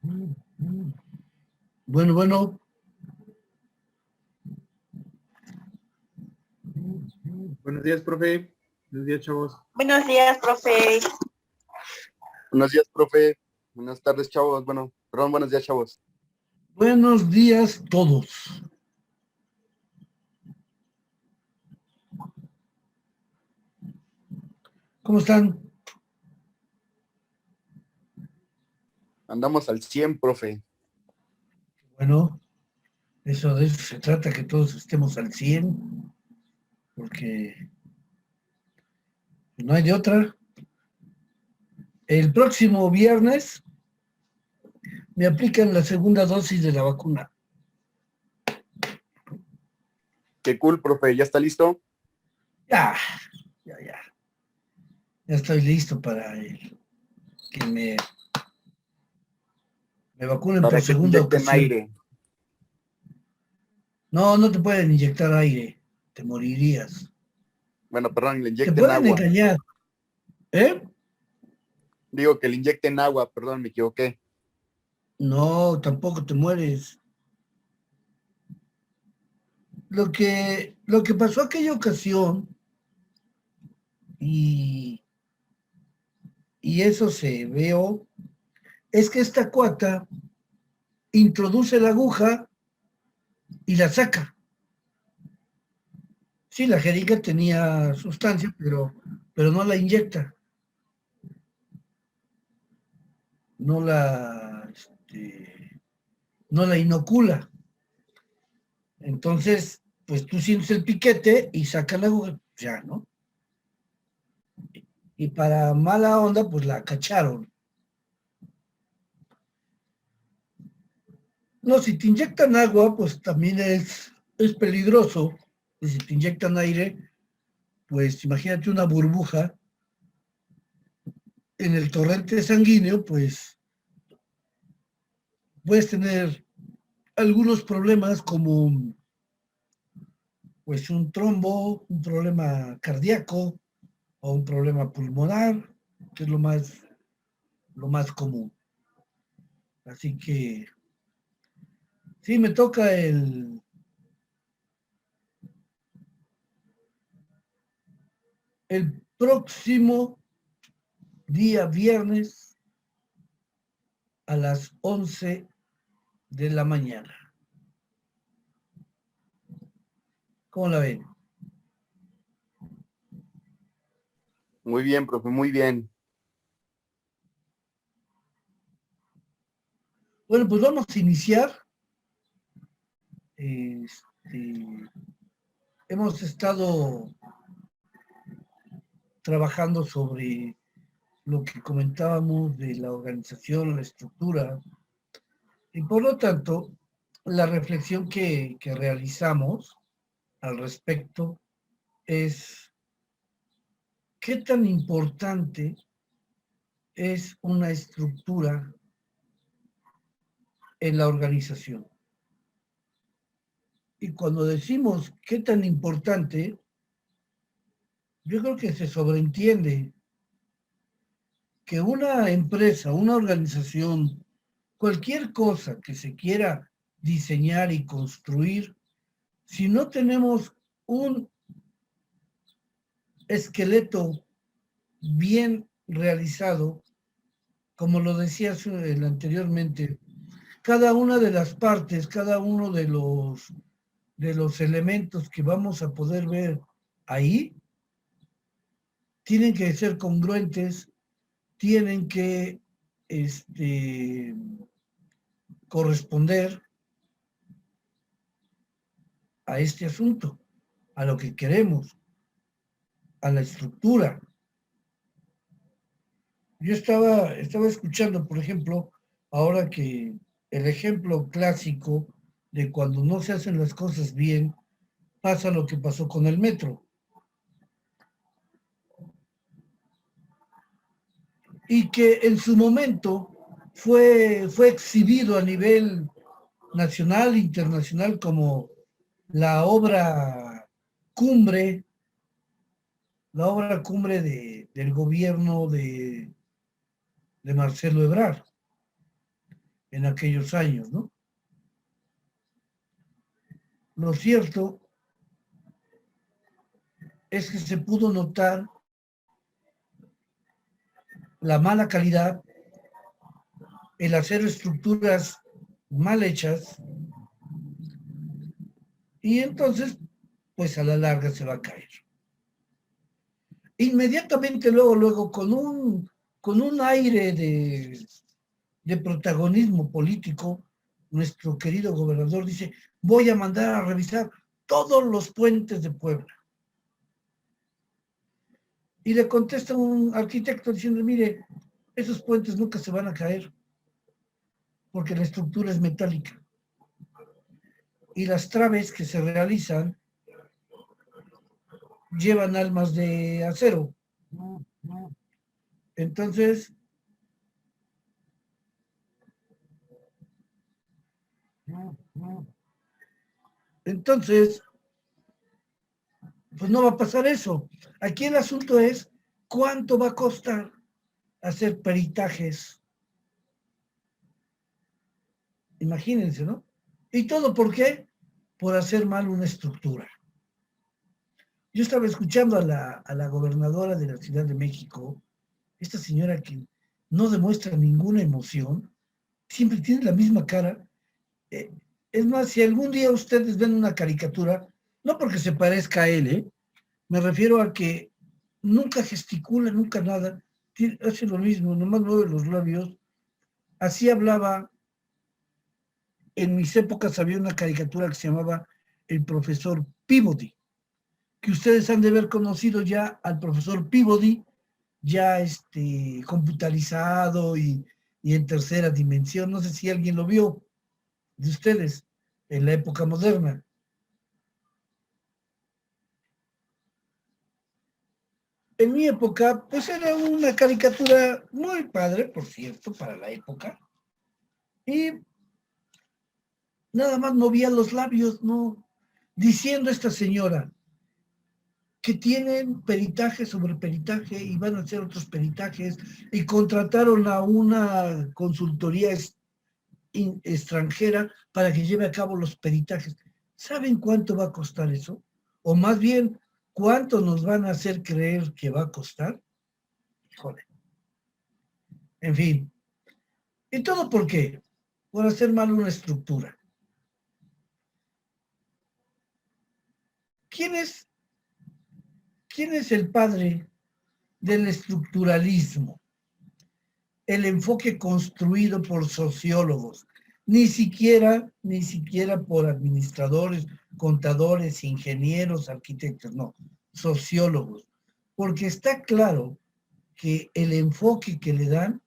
Bueno, bueno. Buenos días, profe. Buenos días, chavos. Buenos días, profe. Buenos días, profe. Buenas tardes, chavos. Bueno, perdón, buenos días, chavos. Buenos días todos. ¿Cómo están? Andamos al 100, profe. Bueno, de eso se trata, que todos estemos al 100, porque no hay de otra. El próximo viernes me aplican la segunda dosis de la vacuna. Qué cool, profe. ¿Ya está listo? Ya. Ya estoy listo para que me vacunen Para por que te segunda inyecten ocasión. aire. No, no te pueden inyectar aire, te morirías. Bueno, perdón, le Te inyecten pueden agua. engañar, ¿eh? Digo que le inyecten agua, perdón, me equivoqué. No, tampoco te mueres. Lo que pasó aquella ocasión, y eso se veo, es que esta cuata introduce la aguja y la saca. Sí, la jeringa tenía sustancia, pero no la inyecta. No no la inocula. Entonces, pues tú sientes el piquete y saca la aguja, ya, ¿no? Y para mala onda, pues la cacharon. No, si te inyectan agua, pues también es peligroso. Y si te inyectan aire, pues imagínate una burbuja en el torrente sanguíneo, pues puedes tener algunos problemas como pues un trombo, un problema cardíaco o un problema pulmonar, que es lo más común. Así que sí, me toca el próximo día viernes a las 11 de la mañana. ¿Cómo la ven? Muy bien, profe, muy bien. Bueno, pues vamos a iniciar. Hemos estado trabajando sobre lo que comentábamos de la organización, la estructura, y por lo tanto, la reflexión que realizamos al respecto es qué tan importante es una estructura en la organización. Y cuando decimos qué tan importante, yo creo que se sobreentiende que una empresa, una organización, cualquier cosa que se quiera diseñar y construir, si no tenemos un esqueleto bien realizado, como lo decía anteriormente, cada una de las partes, cada uno de los elementos que vamos a poder ver ahí, tienen que ser congruentes, tienen que corresponder a este asunto, a lo que queremos, a la estructura. Yo estaba escuchando, por ejemplo, ahora que el ejemplo clásico de cuando no se hacen las cosas bien, pasa lo que pasó con el metro. Y que en su momento fue exhibido a nivel nacional, internacional, como la obra cumbre, del gobierno de Marcelo Ebrard. en aquellos años, ¿no? Lo cierto es que se pudo notar la mala calidad, el hacer estructuras mal hechas, y entonces, pues a la larga se va a caer. Inmediatamente luego, con un aire de protagonismo político, nuestro querido gobernador dice, voy a mandar a revisar todos los puentes de Puebla. Y le contesta un arquitecto diciendo, mire, esos puentes nunca se van a caer, porque la estructura es metálica. Y las traves que se realizan llevan almas de acero. Entonces, pues no va a pasar eso. Aquí el asunto es cuánto va a costar hacer peritajes. Imagínense, ¿no? ¿Y todo por qué? Por hacer mal una estructura. Yo estaba escuchando a la gobernadora de la Ciudad de México, esta señora que no demuestra ninguna emoción, siempre tiene la misma cara. Es más, si algún día ustedes ven una caricatura, no porque se parezca a él, me refiero a que nunca gesticula, nunca nada, hace lo mismo, nomás mueve los labios. Así hablaba. En mis épocas había una caricatura que se llamaba El Profesor Peabody, que ustedes han de haber conocido ya al profesor Peabody, ya computarizado y en tercera dimensión. No sé si alguien lo vio de ustedes en la época moderna. En mi época, pues era una caricatura muy padre, por cierto, para la época. Y nada más movía los labios, ¿no? Diciendo esta señora que tienen peritaje sobre peritaje y van a hacer otros peritajes y contrataron a una consultoría extranjera para que lleve a cabo los peritajes. ¿Saben cuánto va a costar eso? O más bien, ¿cuánto nos van a hacer creer que va a costar? Híjole. En fin. ¿Y todo por qué? Por hacer mal una estructura. ¿Quién es el padre del estructuralismo? El enfoque construido por sociólogos, ni siquiera por administradores, contadores, ingenieros, arquitectos, no, sociólogos, porque está claro que el enfoque que le dan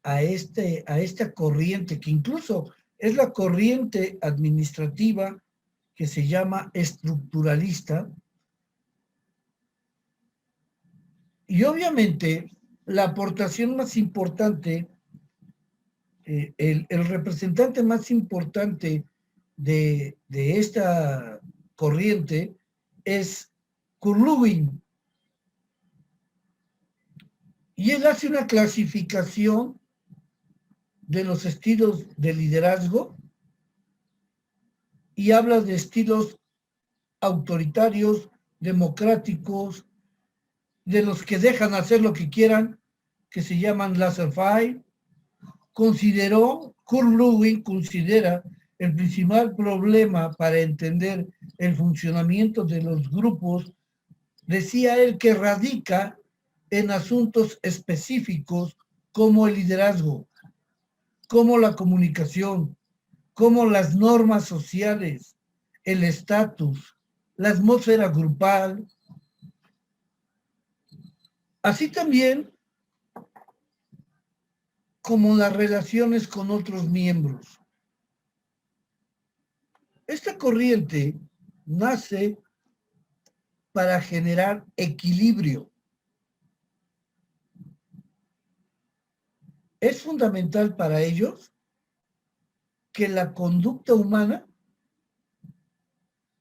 a esta corriente, que incluso es la corriente administrativa que se llama estructuralista, y obviamente la aportación más importante, el representante más importante de esta corriente es Kurt Lewin. Y él hace una clasificación de los estilos de liderazgo y habla de estilos autoritarios, democráticos, de los que dejan hacer lo que quieran, que se llaman laissez-faire. Kurt Lewin considera el principal problema para entender el funcionamiento de los grupos, decía él, que radica en asuntos específicos como el liderazgo, como la comunicación, como las normas sociales, el estatus, la atmósfera grupal. Así también como las relaciones con otros miembros. Esta corriente nace para generar equilibrio. Es fundamental para ellos que la conducta humana,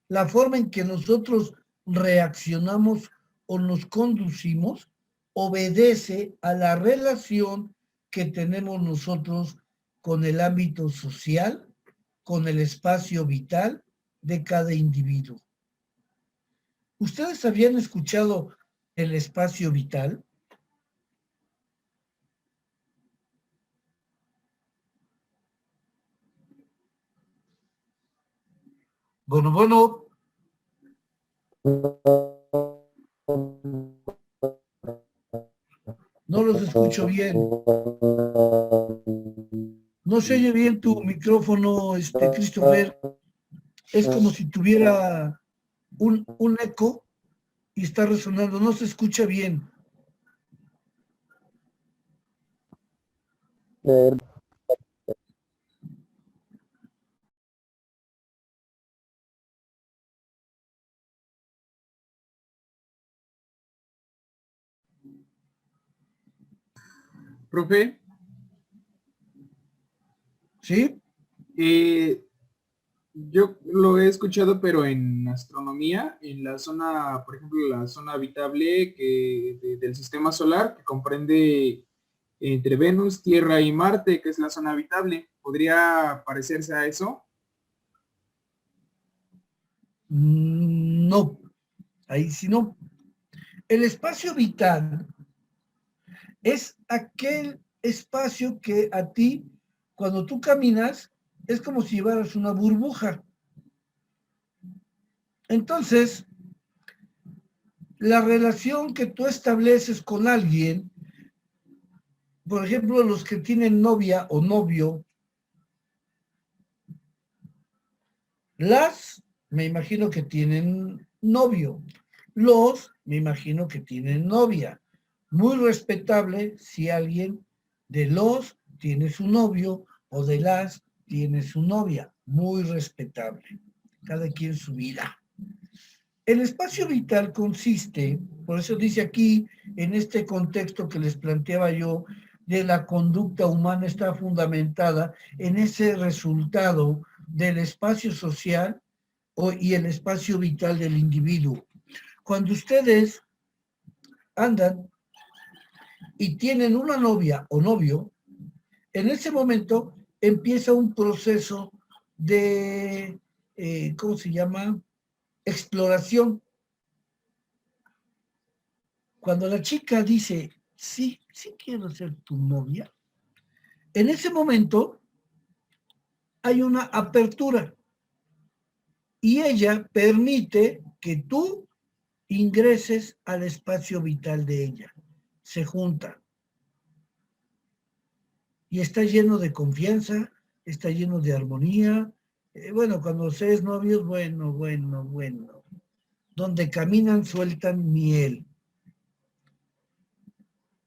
la forma en que nosotros reaccionamos o nos conducimos, obedece a la relación que tenemos nosotros con el ámbito social, con el espacio vital de cada individuo. ¿Ustedes habían escuchado el espacio vital? Bueno, no los escucho bien. No se oye bien tu micrófono, Christopher. Es como si tuviera un eco y está resonando. No se escucha bien. Profe, ¿Sí? yo lo he escuchado, pero en astronomía, en la zona, por ejemplo, la zona habitable del sistema solar, que comprende entre Venus, Tierra y Marte, que es la zona habitable. ¿Podría parecerse a eso? No, ahí sí no. El espacio vital es aquel espacio que a ti, cuando tú caminas, es como si llevaras una burbuja. Entonces, la relación que tú estableces con alguien, por ejemplo, los que tienen novia o novio, me imagino que tienen novio. Me imagino que tienen novia. Muy respetable si alguien de los tiene su novio o de las tiene su novia. Muy respetable. Cada quien su vida. El espacio vital consiste, por eso dice aquí, en este contexto que les planteaba yo, de la conducta humana está fundamentada en ese resultado del espacio social y el espacio vital del individuo. Cuando ustedes andan y tienen una novia o novio, en ese momento empieza un proceso de, ¿cómo se llama? Exploración. Cuando la chica dice, sí quiero ser tu novia, en ese momento hay una apertura y ella permite que tú ingreses al espacio vital de ella. Se junta. Y está lleno de confianza, está lleno de armonía. Bueno, cuando se es novios, bueno. Donde caminan, sueltan miel.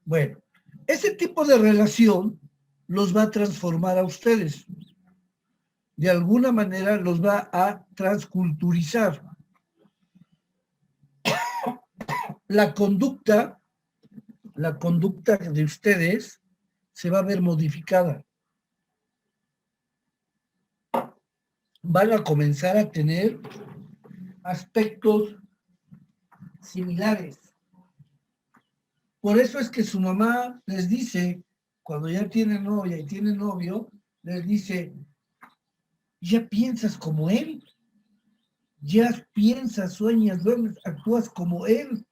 Bueno, ese tipo de relación los va a transformar a ustedes. De alguna manera los va a transculturizar. La conducta de ustedes se va a ver modificada. Van a comenzar a tener aspectos similares. Por eso es que su mamá les dice, cuando ya tiene novia y tiene novio, les dice, ya piensas como él, ya piensas, sueñas, duermes, actúas como él.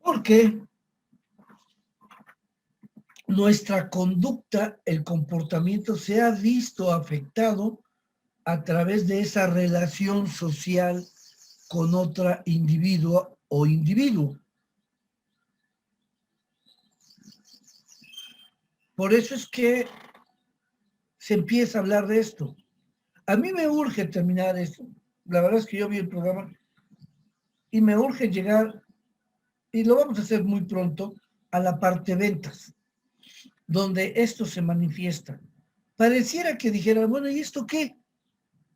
Porque nuestra conducta, el comportamiento se ha visto afectado a través de esa relación social con otra individuo o individuo. Por eso es que se empieza a hablar de esto. A mí me urge terminar esto. La verdad es que yo vi el programa y me urge llegar, y lo vamos a hacer muy pronto, a la parte ventas, donde esto se manifiesta. Pareciera que dijeran, bueno, ¿y esto qué?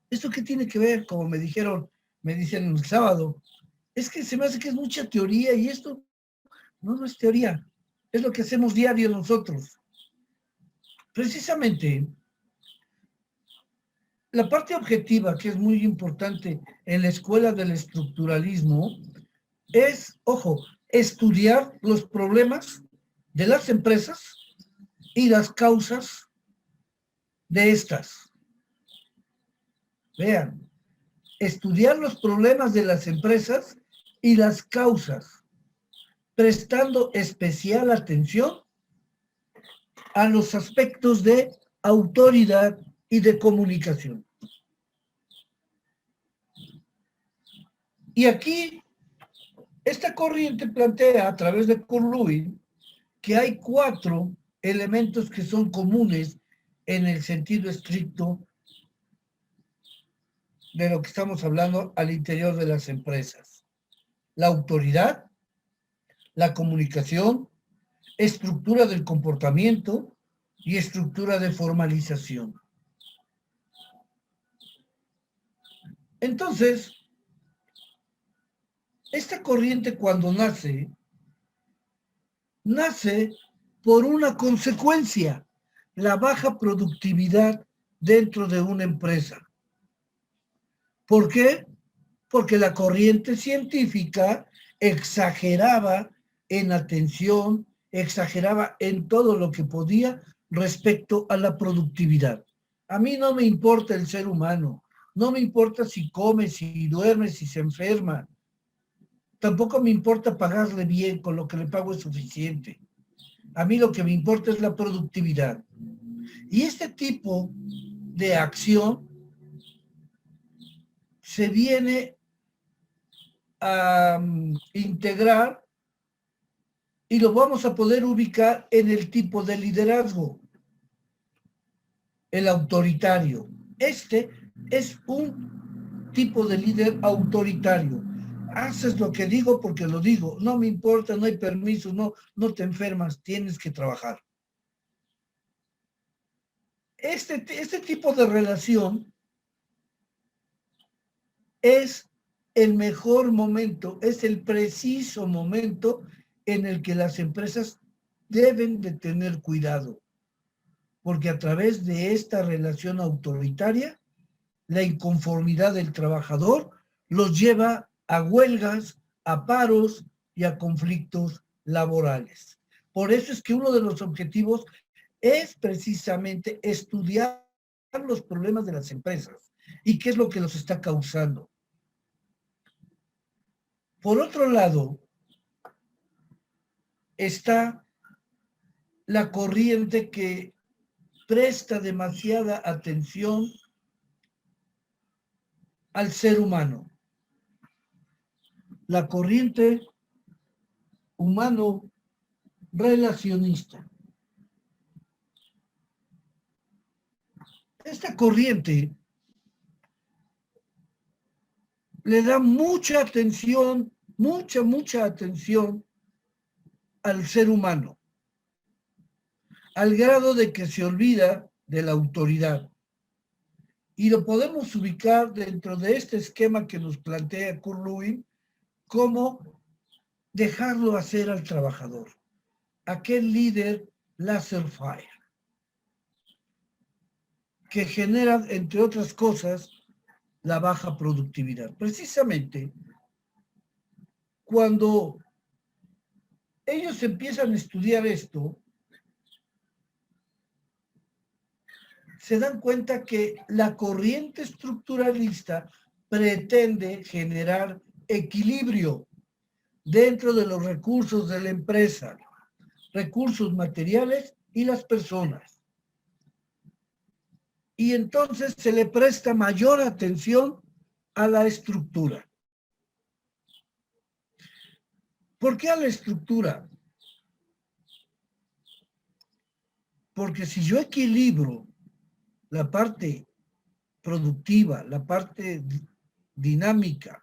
¿Esto qué tiene que ver? Como me dicen el sábado, es que se me hace que es mucha teoría y esto no es teoría, es lo que hacemos diario nosotros. Precisamente, la parte objetiva, que es muy importante en la escuela del estructuralismo, es, ojo, estudiar los problemas de las empresas y las causas de estas. Vean, estudiar los problemas de las empresas y las causas, prestando especial atención a los aspectos de autoridad y de comunicación. Y aquí, esta corriente plantea a través de Kurt Lewin que hay 4 elementos que son comunes en el sentido estricto de lo que estamos hablando al interior de las empresas. La autoridad, la comunicación, estructura del comportamiento y estructura de formalización. Entonces, esta corriente cuando nace por una consecuencia, la baja productividad dentro de una empresa. ¿Por qué? Porque la corriente científica exageraba en atención, exageraba en todo lo que podía respecto a la productividad. A mí no me importa el ser humano, no me importa si come, si duerme, si se enferma. Tampoco me importa pagarle bien, con lo que le pago es suficiente. A mí lo que me importa es la productividad. Y este tipo de acción se viene a integrar y lo vamos a poder ubicar en el tipo de liderazgo, el autoritario. Este es un tipo de líder autoritario. Haces lo que digo porque lo digo, no me importa, no hay permiso, no te enfermas, tienes que trabajar. Este tipo de relación es el mejor momento, es el preciso momento en el que las empresas deben de tener cuidado, porque a través de esta relación autoritaria, la inconformidad del trabajador los lleva a huelgas, a paros y a conflictos laborales. Por eso es que uno de los objetivos es precisamente estudiar los problemas de las empresas y qué es lo que los está causando. Por otro lado, está la corriente que presta demasiada atención al ser humano. La corriente humano relacionista. Esta corriente le da mucha atención, mucha atención al ser humano, al grado de que se olvida de la autoridad. Y lo podemos ubicar dentro de este esquema que nos plantea Kurt Lewin como dejarlo hacer al trabajador, aquel líder laissez-faire, que genera, entre otras cosas, la baja productividad. Precisamente cuando ellos empiezan a estudiar esto, se dan cuenta que la corriente estructuralista pretende generar equilibrio dentro de los recursos de la empresa, recursos materiales y las personas. Y entonces se le presta mayor atención a la estructura. ¿Por qué a la estructura? Porque si yo equilibro la parte productiva, la parte dinámica,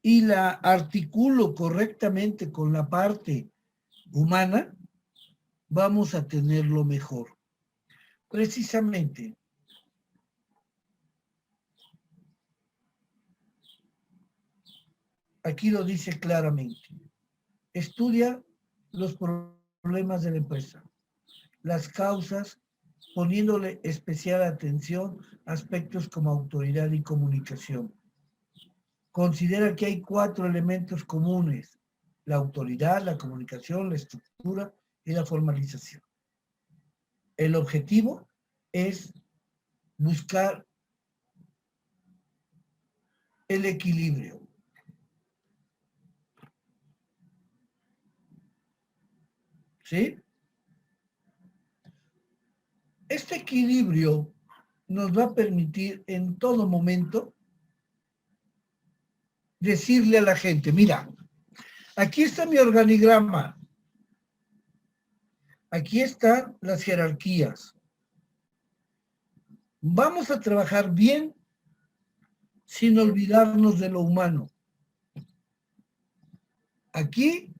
y la articulo correctamente con la parte humana, vamos a tenerlo mejor. Precisamente, aquí lo dice claramente. Estudia los problemas de la empresa, las causas, poniéndole especial atención a aspectos como autoridad y comunicación. Considera que hay 4 elementos comunes: la autoridad, la comunicación, la estructura y la formalización. El objetivo es buscar el equilibrio. ¿Sí? Este equilibrio nos va a permitir en todo momento decirle a la gente, mira, aquí está mi organigrama, aquí están las jerarquías. Vamos a trabajar bien sin olvidarnos de lo humano. Aquí,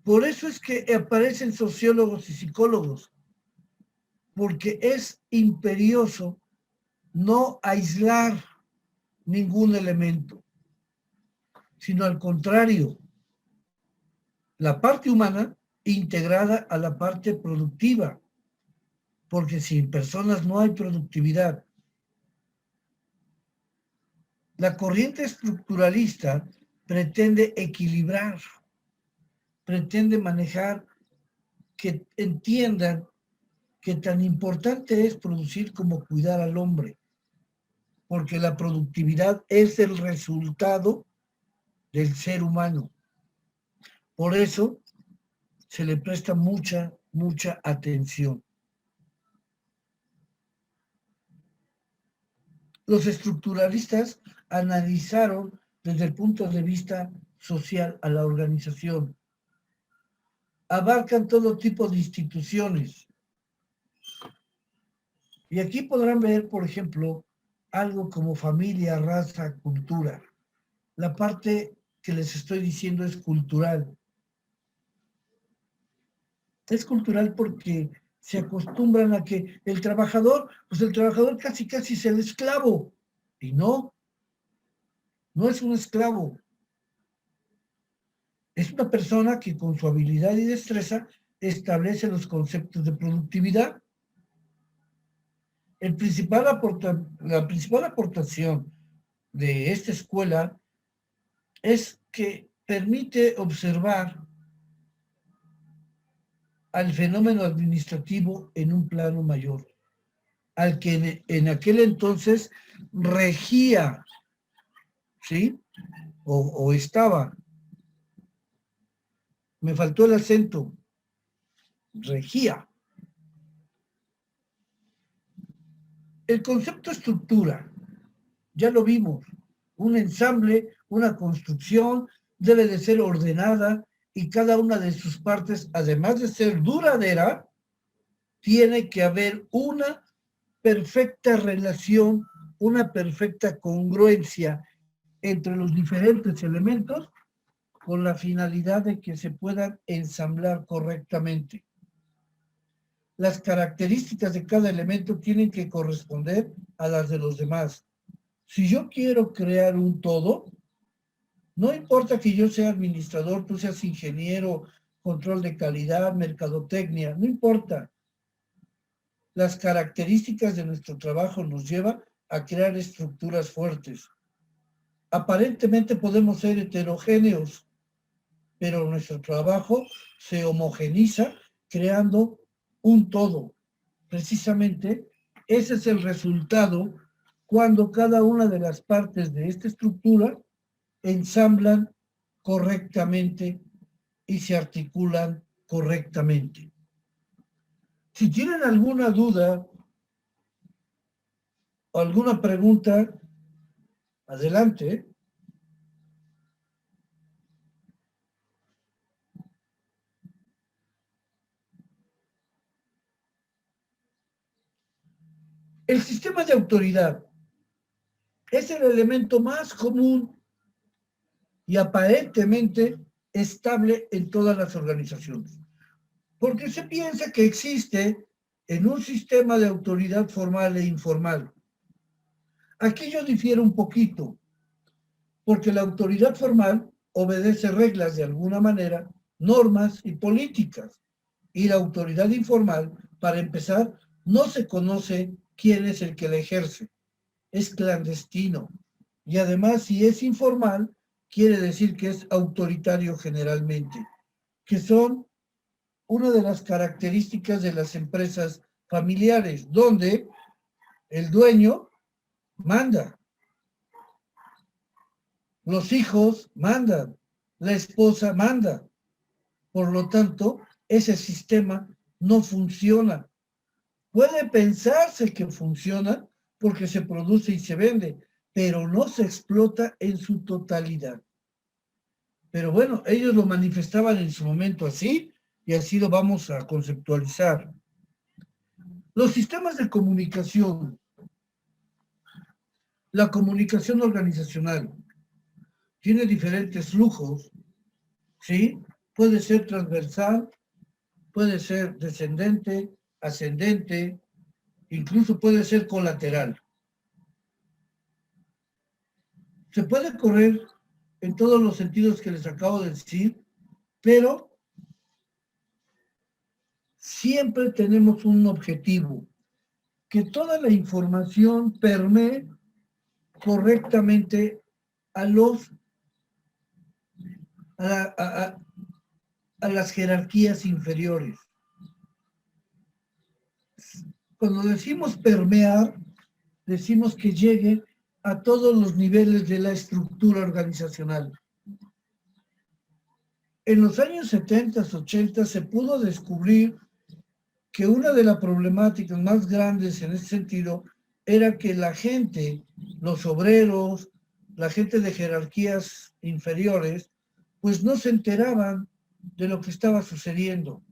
por eso es que aparecen sociólogos y psicólogos, porque es imperioso no aislar ningún elemento, sino al contrario, la parte humana integrada a la parte productiva, porque sin personas no hay productividad. La corriente estructuralista pretende equilibrar, pretende manejar, que entiendan que tan importante es producir como cuidar al hombre, porque la productividad es el resultado del ser humano. Por eso se le presta mucha atención. Los estructuralistas analizaron desde el punto de vista social a la organización. Abarcan todo tipo de instituciones. Y aquí podrán ver, por ejemplo, algo como familia, raza, cultura. La parte que les estoy diciendo es cultural. Es cultural porque se acostumbran a que el trabajador casi es el esclavo. Y no es un esclavo. Es una persona que con su habilidad y destreza establece los conceptos de productividad. La principal aportación de esta escuela es que permite observar al fenómeno administrativo en un plano mayor, al que en aquel entonces regía, ¿sí? O estaba. Me faltó el acento. Regía. El concepto estructura, ya lo vimos, un ensamble, una construcción, debe de ser ordenada y cada una de sus partes, además de ser duradera, tiene que haber una perfecta relación, una perfecta congruencia entre los diferentes elementos con la finalidad de que se puedan ensamblar correctamente. Las características de cada elemento tienen que corresponder a las de los demás. Si yo quiero crear un todo, no importa que yo sea administrador, tú seas ingeniero, control de calidad, mercadotecnia, no importa. Las características de nuestro trabajo nos llevan a crear estructuras fuertes. Aparentemente podemos ser heterogéneos, pero nuestro trabajo se homogeniza creando un todo. Precisamente ese es el resultado cuando cada una de las partes de esta estructura ensamblan correctamente y se articulan correctamente. Si tienen alguna duda o alguna pregunta, adelante. El sistema de autoridad es el elemento más común y aparentemente estable en todas las organizaciones, porque se piensa que existe en un sistema de autoridad formal e informal. Aquí yo difiero un poquito, porque la autoridad formal obedece reglas de alguna manera, normas y políticas, y la autoridad informal, para empezar, no se conoce quién es el que la ejerce, es clandestino, y además si es informal, quiere decir que es autoritario generalmente, que son una de las características de las empresas familiares, donde el dueño manda, los hijos mandan, la esposa manda. Por lo tanto, ese sistema no funciona. Puede pensarse que funciona porque se produce y se vende, pero no se explota en su totalidad. Pero bueno, ellos lo manifestaban en su momento así, y así lo vamos a conceptualizar. Los sistemas de comunicación, la comunicación organizacional, tiene diferentes flujos, ¿sí? Puede ser transversal, puede ser descendente, ascendente, incluso puede ser colateral. Se puede correr en todos los sentidos que les acabo de decir, pero siempre tenemos un objetivo, que toda la información permee correctamente a las jerarquías inferiores. Cuando decimos permear, decimos que llegue a todos los niveles de la estructura organizacional. En los años 70, 80 se pudo descubrir que una de las problemáticas más grandes en ese sentido era que la gente, los obreros, la gente de jerarquías inferiores, pues no se enteraban de lo que estaba sucediendo.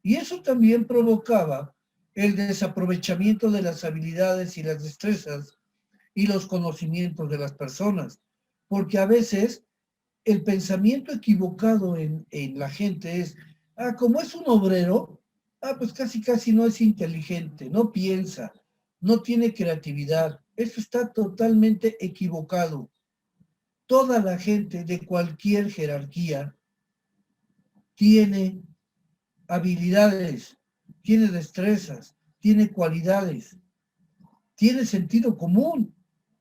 Y eso también provocaba el desaprovechamiento de las habilidades y las destrezas y los conocimientos de las personas, porque a veces el pensamiento equivocado en la gente es, como es un obrero, pues casi no es inteligente, no piensa, no tiene creatividad. Eso está totalmente equivocado. Toda la gente de cualquier jerarquía tiene habilidades, tiene destrezas, tiene cualidades, tiene sentido común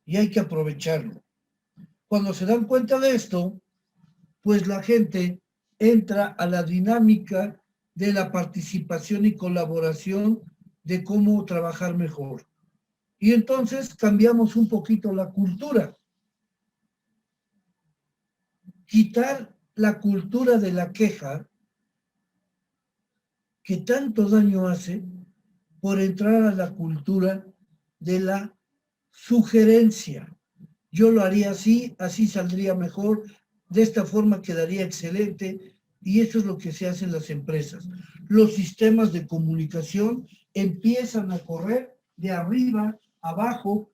y hay que aprovecharlo. Cuando se dan cuenta de esto, pues la gente entra a la dinámica de la participación y colaboración de cómo trabajar mejor. Y entonces cambiamos un poquito la cultura. Quitar la cultura de la queja, que tanto daño hace, por entrar a la cultura de la sugerencia. Yo lo haría así, así saldría mejor, de esta forma quedaría excelente, y eso es lo que se hace en las empresas. Los sistemas de comunicación empiezan a correr de arriba, abajo,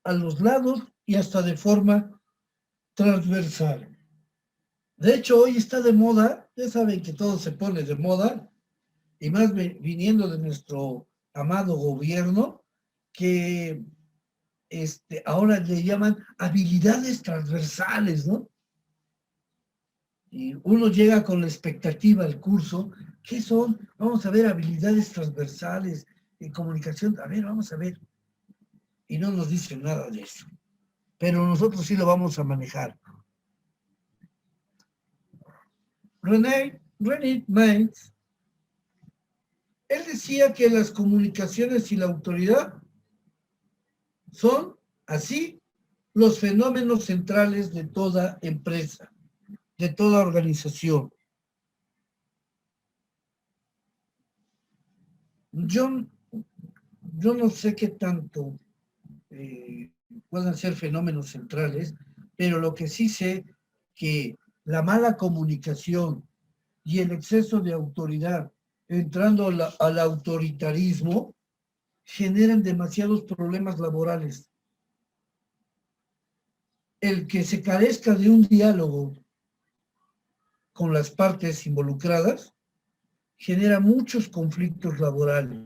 a los lados y hasta de forma transversal. De hecho, hoy está de moda, ya saben que todo se pone de moda, y más viniendo de nuestro amado gobierno, que ahora le llaman habilidades transversales, ¿no? Y uno llega con la expectativa al curso. ¿Qué son? Vamos a ver habilidades transversales en comunicación. A ver, vamos a ver. Y no nos dicen nada de eso. Pero nosotros sí lo vamos a manejar. René Mainz, él decía que las comunicaciones y la autoridad son, así, los fenómenos centrales de toda empresa, de toda organización. Yo no sé qué tanto puedan ser fenómenos centrales, pero lo que sí sé que la mala comunicación y el exceso de autoridad entrando al autoritarismo generan demasiados problemas laborales. El que se carezca de un diálogo con las partes involucradas genera muchos conflictos laborales.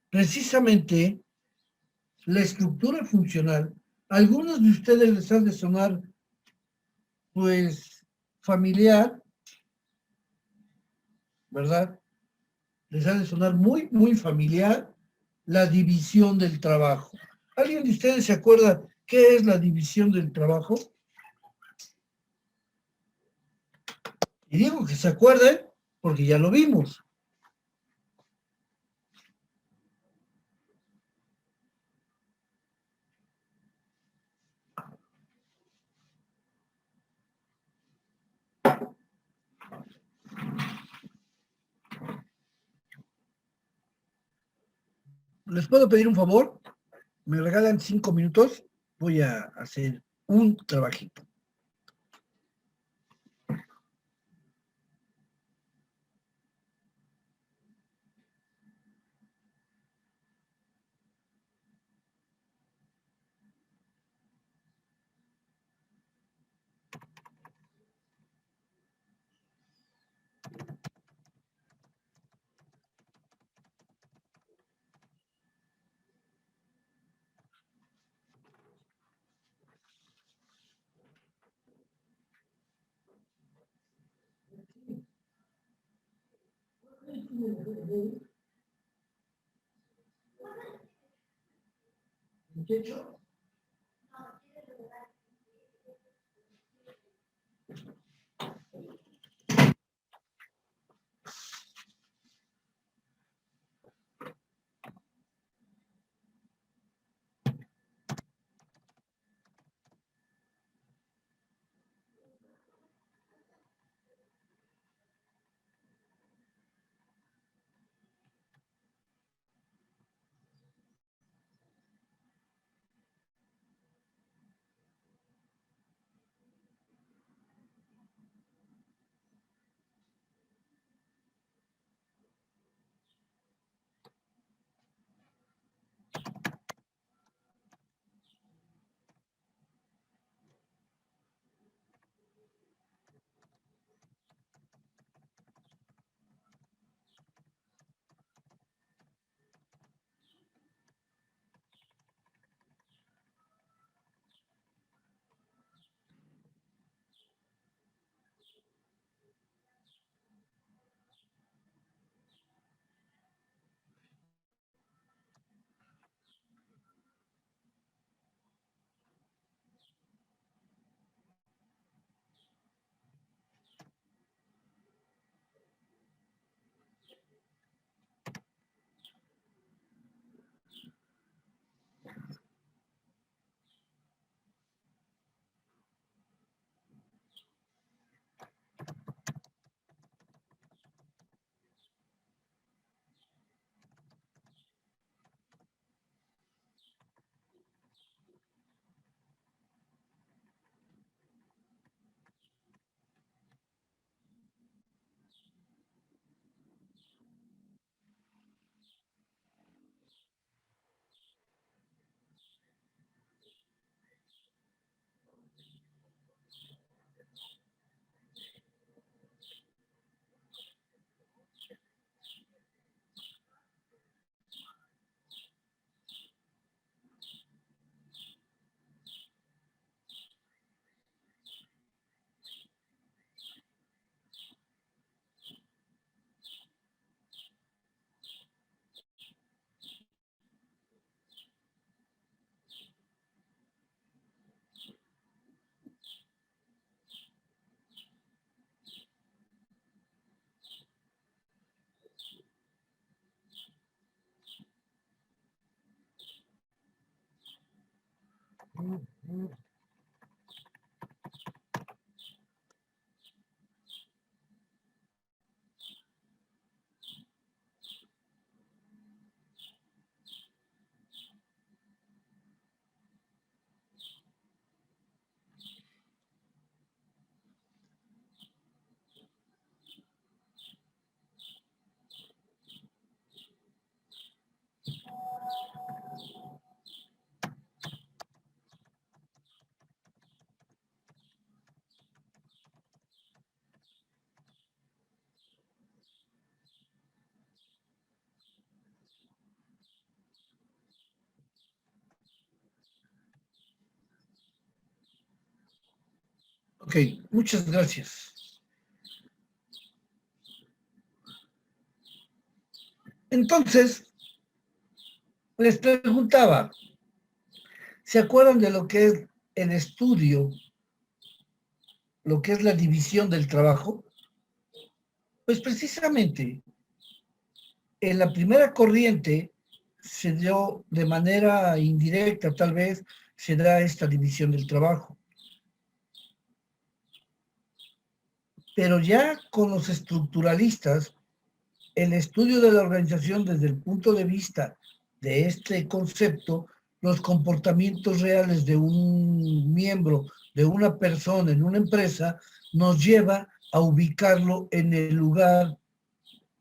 Precisamente la estructura funcional, a algunos de ustedes les ha de sonar pues familiar, ¿verdad? Les ha de sonar muy familiar la división del trabajo. ¿Alguien de ustedes se acuerda ¿Qué es la división del trabajo? Y digo que se acuerden porque ya lo vimos. ¿Les puedo pedir un favor? Me regalan 5 minutos. Voy a hacer un trabajito. Ok, muchas gracias. Entonces, les preguntaba, ¿Se acuerdan de lo que es el estudio, lo que es la división del trabajo? Pues precisamente en la primera corriente se dio de manera indirecta, tal vez, se da esta división del trabajo. Pero ya con los estructuralistas, el estudio de la organización desde el punto de vista de este concepto, los comportamientos reales de un miembro, de una persona en una empresa, nos lleva a ubicarlo en el lugar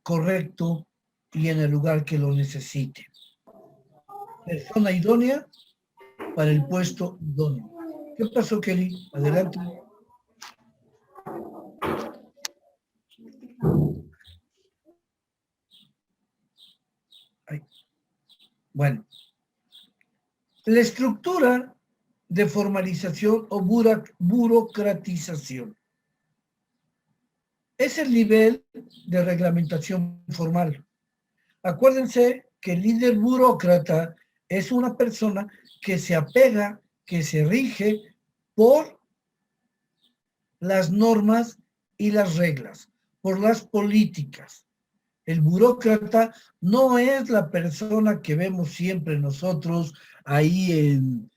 correcto y en el lugar que lo necesite. Persona idónea para el puesto idóneo. ¿Qué pasó, Kelly? Adelante. Ay. Bueno, la estructura de formalización o burocratización es el nivel de reglamentación formal. Acuérdense que el líder burócrata es una persona que se apega, que se rige por las normas y las reglas, por las políticas. El burócrata no es la persona que vemos siempre nosotros ahí en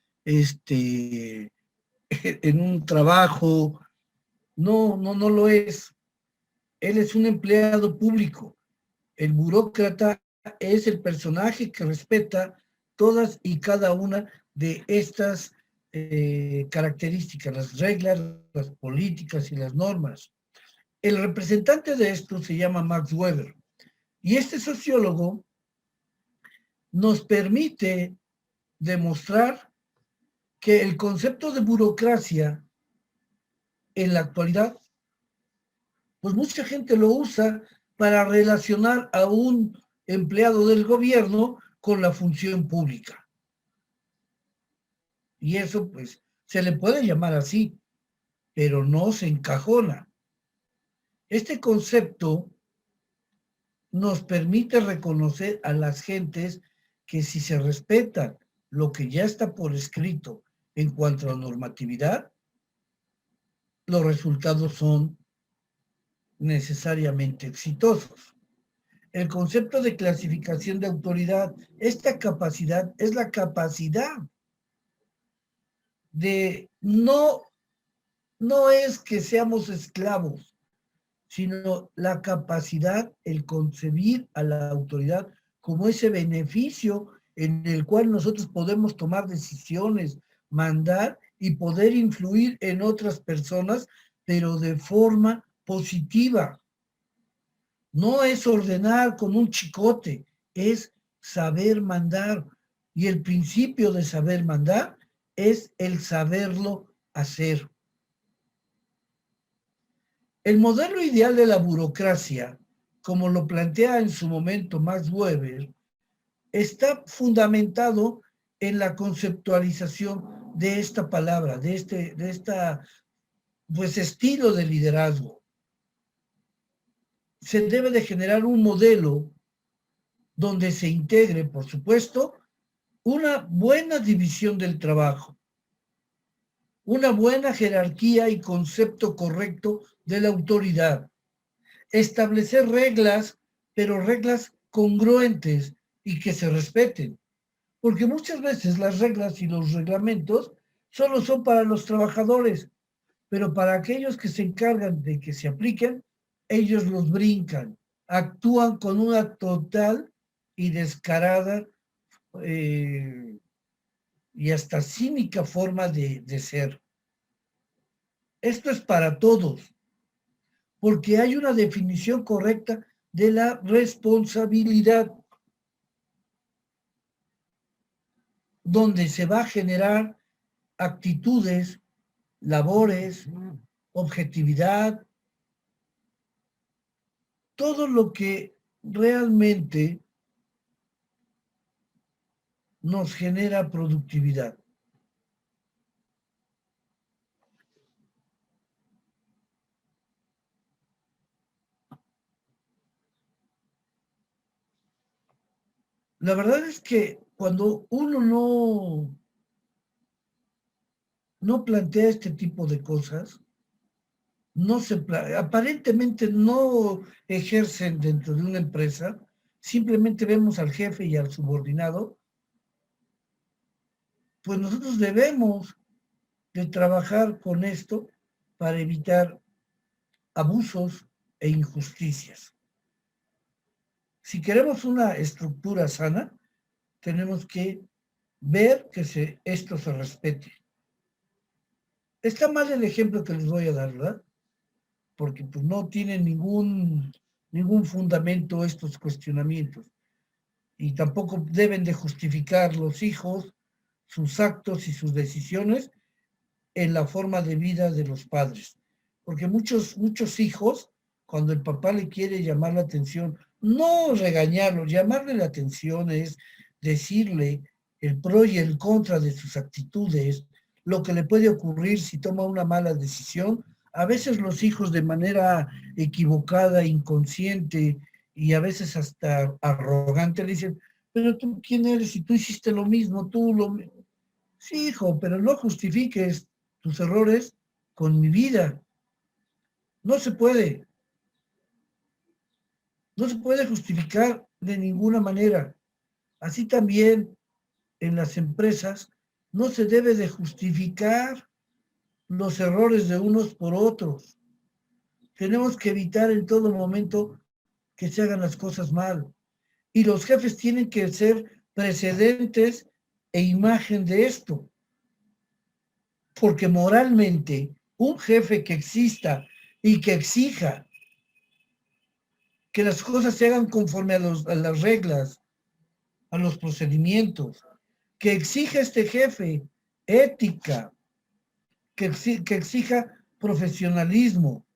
un trabajo. No lo es. Él es un empleado público. El burócrata es el personaje que respeta todas y cada una de estas características, las reglas, las políticas y las normas. El representante de esto se llama Max Weber. Y este sociólogo nos permite demostrar que el concepto de burocracia en la actualidad, pues mucha gente lo usa para relacionar a un empleado del gobierno con la función pública. Y eso, pues, se le puede llamar así, pero no se encajona. Este concepto nos permite reconocer a las gentes que si se respeta lo que ya está por escrito en cuanto a normatividad, los resultados son necesariamente exitosos. El concepto de clasificación de autoridad, esta capacidad es la capacidad de no es que seamos esclavos, sino la capacidad, el concebir a la autoridad como ese beneficio en el cual nosotros podemos tomar decisiones, mandar y poder influir en otras personas, pero de forma positiva. No es ordenar con un chicote, es saber mandar. Y el principio de saber mandar es el saberlo hacer. El modelo ideal de la burocracia, como lo plantea en su momento Max Weber, está fundamentado en la conceptualización de esta palabra, de esta pues estilo de liderazgo. Se debe de generar un modelo donde se integre, por supuesto, una buena división del trabajo, una buena jerarquía y concepto correcto de la autoridad, establecer reglas, pero reglas congruentes y que se respeten, porque muchas veces las reglas y los reglamentos solo son para los trabajadores, pero para aquellos que se encargan de que se apliquen, ellos los brincan, actúan con una total y descarada y hasta cínica forma de ser. Esto es para todos, porque hay una definición correcta de la responsabilidad, donde se va a generar actitudes, labores, objetividad, todo lo que realmente nos genera productividad. La verdad es que cuando uno no plantea este tipo de cosas, aparentemente no ejercen dentro de una empresa, simplemente vemos al jefe y al subordinado, pues nosotros debemos de trabajar con esto para evitar abusos e injusticias. Si queremos una estructura sana, tenemos que ver que esto se respete. Está mal el ejemplo que les voy a dar, ¿verdad? Porque pues, no tienen ningún fundamento estos cuestionamientos. Y tampoco deben de justificar los hijos sus actos y sus decisiones en la forma de vida de los padres. Porque muchos hijos, cuando el papá le quiere llamar la atención, no regañarlo, llamarle la atención es decirle el pro y el contra de sus actitudes, lo que le puede ocurrir si toma una mala decisión. A veces los hijos de manera equivocada, inconsciente y a veces hasta arrogante le dicen, pero tú quién eres y tú hiciste lo mismo, tú lo mismo. Sí, hijo, pero no justifiques tus errores con mi vida. No se puede. No se puede justificar de ninguna manera. Así también en las empresas no se debe de justificar los errores de unos por otros. Tenemos que evitar en todo momento que se hagan las cosas mal. Y los jefes tienen que ser precedentes e imagen de esto. Porque moralmente, un jefe que exista y que exija que las cosas se hagan conforme a las reglas, a los procedimientos, que exija este jefe ética, que exija profesionalismo,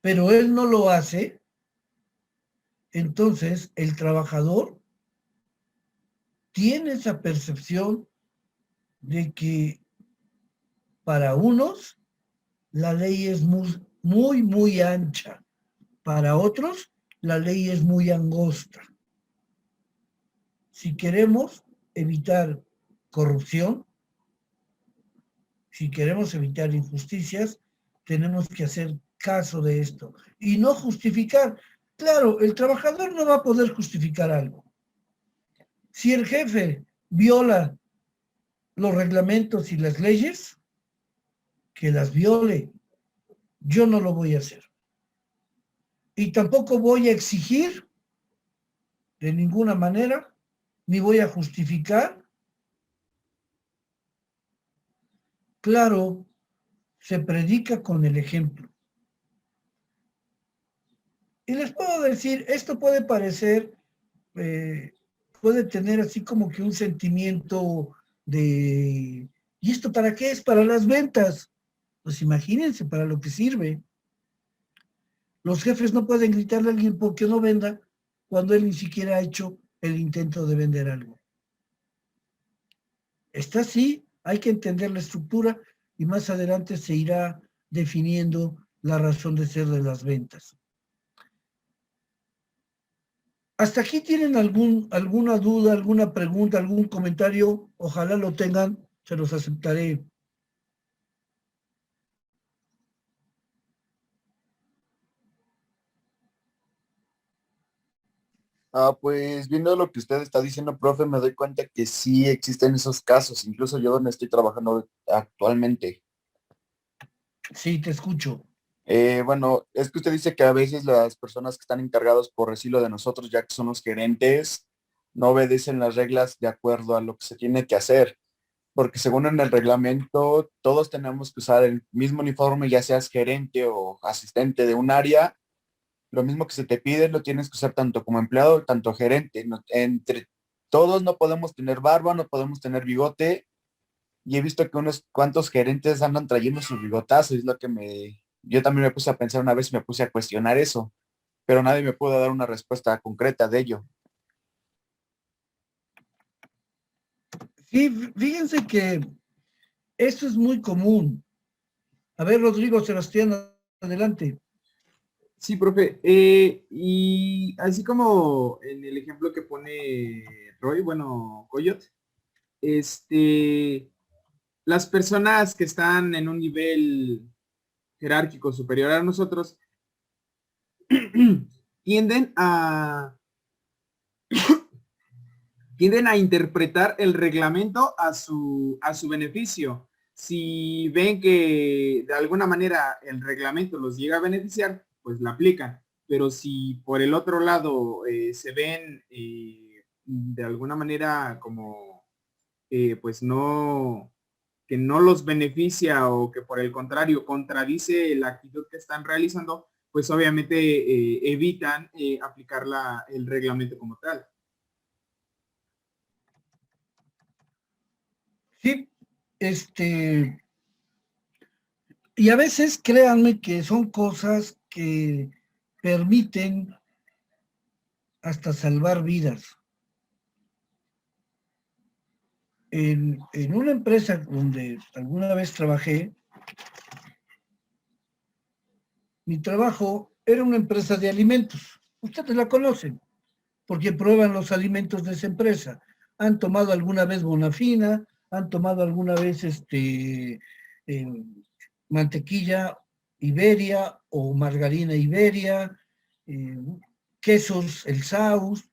pero él no lo hace, entonces el trabajador tiene esa percepción de que para unos la ley es muy ancha, para otros la ley es muy angosta. Si queremos evitar corrupción, si queremos evitar injusticias, tenemos que hacer caso de esto y no justificar. Claro, el trabajador no va a poder justificar algo. Si el jefe viola los reglamentos y las leyes, que las viole. Yo no lo voy a hacer. Y tampoco voy a exigir de ninguna manera, ni voy a justificar. Claro, se predica con el ejemplo. Y les puedo decir, esto puede parecer, puede tener así como que un sentimiento de, ¿y esto para qué es? Para las ventas. Pues imagínense para lo que sirve. Los jefes no pueden gritarle a alguien porque no venda cuando él ni siquiera ha hecho el intento de vender algo. Está así, hay que entender la estructura y más adelante se irá definiendo la razón de ser de las ventas. ¿Hasta aquí tienen alguna duda, alguna pregunta, algún comentario? Ojalá lo tengan, se los aceptaré. Pues viendo lo que usted está diciendo, profe, me doy cuenta que sí existen esos casos, incluso yo donde estoy trabajando actualmente. Sí, te escucho. Bueno, es que usted dice que a veces las personas que están encargados, por decirlo de nosotros, ya que son los gerentes, no obedecen las reglas de acuerdo a lo que se tiene que hacer, porque según en el reglamento, todos tenemos que usar el mismo uniforme, ya seas gerente o asistente de un área. Lo mismo que se te pide lo tienes que usar tanto como empleado, tanto gerente. Entre todos no podemos tener barba, no podemos tener bigote. Y he visto que unos cuantos gerentes andan trayendo sus bigotazos. Es lo que yo también me puse a pensar una vez y me puse a cuestionar eso, pero nadie me pudo dar una respuesta concreta de ello. Sí, fíjense que esto es muy común. A ver, Rodrigo Sebastián, adelante. Sí, profe. Y así como en el ejemplo que pone Roy, bueno, Coyot, este, las personas que están en un nivel jerárquico superior a nosotros tienden a interpretar el reglamento a su beneficio. Si ven que de alguna manera el reglamento los llega a beneficiar, pues la aplican. Pero si por el otro lado se ven de alguna manera como pues no, que no los beneficia o que por el contrario contradice la actitud que están realizando, pues obviamente evitan aplicar el reglamento como tal. Sí, y a veces créanme que son cosas que permiten hasta salvar vidas. En una empresa donde alguna vez trabajé, mi trabajo era una empresa de alimentos. Ustedes la conocen, porque prueban los alimentos de esa empresa. Han tomado alguna vez Bonafina, han tomado alguna vez mantequilla Iberia o margarina Iberia, quesos El Saus.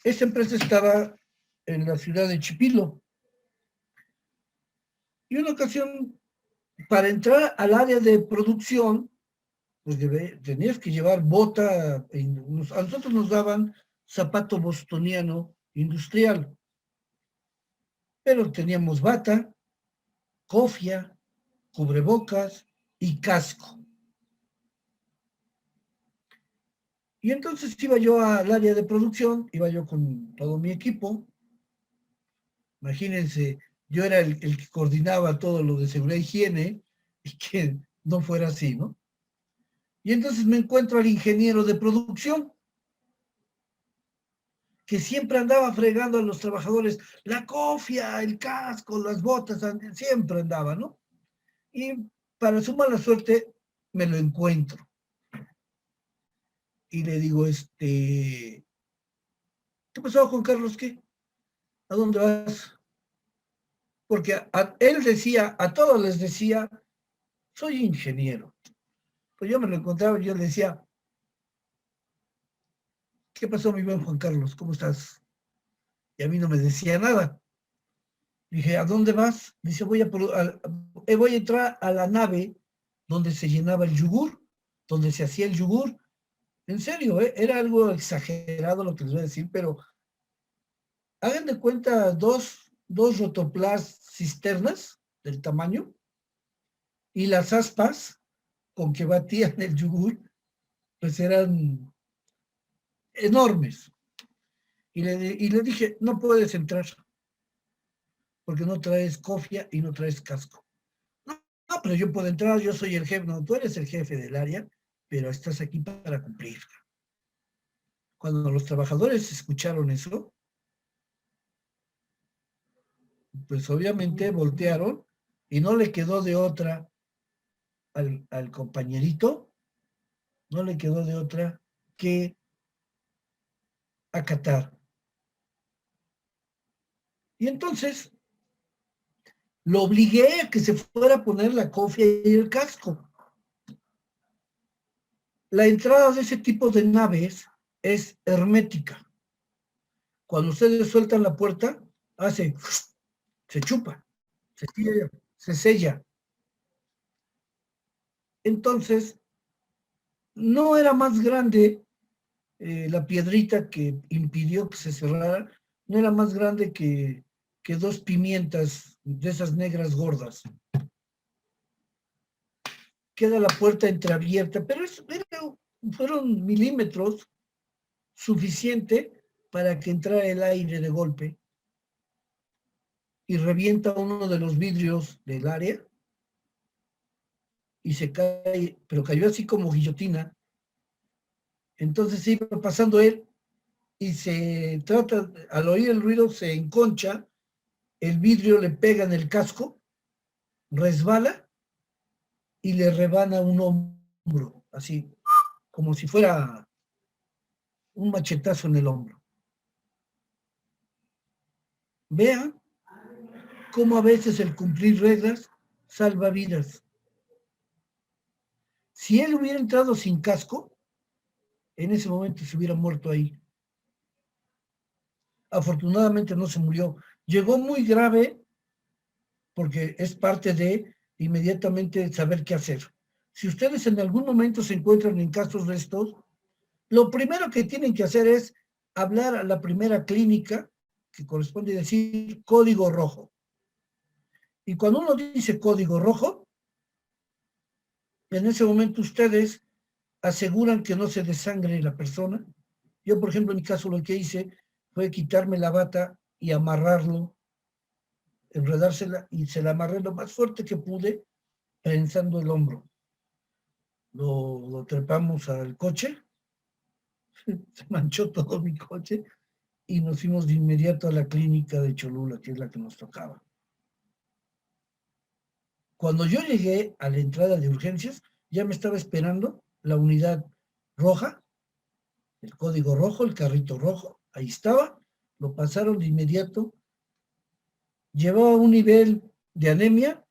Esta empresa estaba en la ciudad de Chipilo. Y una ocasión, para entrar al área de producción, pues tenías que llevar bota, a nosotros nos daban zapato bostoniano industrial, pero teníamos bata, cofia, cubrebocas y casco. Y entonces iba yo al área de producción, iba yo con todo mi equipo. Imagínense, yo era el que coordinaba todo lo de seguridad e higiene, y que no fuera así, ¿no? Y entonces me encuentro al ingeniero de producción, que siempre andaba fregando a los trabajadores, la cofia, el casco, las botas, siempre andaba, ¿no? Y para su mala suerte, me lo encuentro. Y le digo, ¿qué pasó, Juan Carlos? ¿Qué? ¿A dónde vas? Porque él decía, a todos les decía, soy ingeniero. Pues yo me lo encontraba y yo le decía, ¿qué pasó, mi buen Juan Carlos? ¿Cómo estás? Y a mí no me decía nada. Dije, ¿a dónde vas? Dice, voy a entrar a la nave donde se llenaba el yogur, donde se hacía el yogur. En serio, era algo exagerado lo que les voy a decir, pero hagan de cuenta dos rotoplas cisternas del tamaño y las aspas con que batían el yogur, pues eran enormes. Y le dije, no puedes entrar porque no traes cofia y no traes casco. No, pero yo puedo entrar, yo soy el jefe. No, tú eres el jefe del área, pero estás aquí para cumplir. Cuando los trabajadores escucharon eso, pues obviamente voltearon y no le quedó de otra al compañerito, no le quedó de otra que acatar. Y entonces lo obligué a que se fuera a poner la cofia y el casco. La entrada de ese tipo de naves es hermética. Cuando ustedes sueltan la puerta, se chupa, se sella. Entonces, no era más grande la piedrita que impidió que se cerrara, no era más grande que dos pimientas de esas negras gordas. Queda la puerta entreabierta, pero fueron milímetros suficiente para que entrara el aire de golpe y revienta uno de los vidrios del área y se cae, pero cayó así como guillotina. Entonces iba pasando él y al oír el ruido se enconcha, el vidrio le pega en el casco, resbala y le rebana un hombro, así como si fuera un machetazo en el hombro. Vean cómo a veces el cumplir reglas salva vidas. Si él hubiera entrado sin casco, en ese momento se hubiera muerto ahí. Afortunadamente no se murió. Llegó muy grave porque es parte de inmediatamente saber qué hacer. Si ustedes en algún momento se encuentran en casos de estos, lo primero que tienen que hacer es hablar a la primera clínica, que corresponde decir código rojo. Y cuando uno dice código rojo, en ese momento ustedes aseguran que no se desangre la persona. Yo, por ejemplo, en mi caso lo que hice fue quitarme la bata y amarrarlo, enredársela, y se la amarré lo más fuerte que pude, prensando el hombro. Lo trepamos al coche, se manchó todo mi coche, y nos fuimos de inmediato a la clínica de Cholula, que es la que nos tocaba. Cuando yo llegué a la entrada de urgencias, ya me estaba esperando la unidad roja, el código rojo, el carrito rojo, ahí estaba, lo pasaron de inmediato, llevaba un nivel de anemia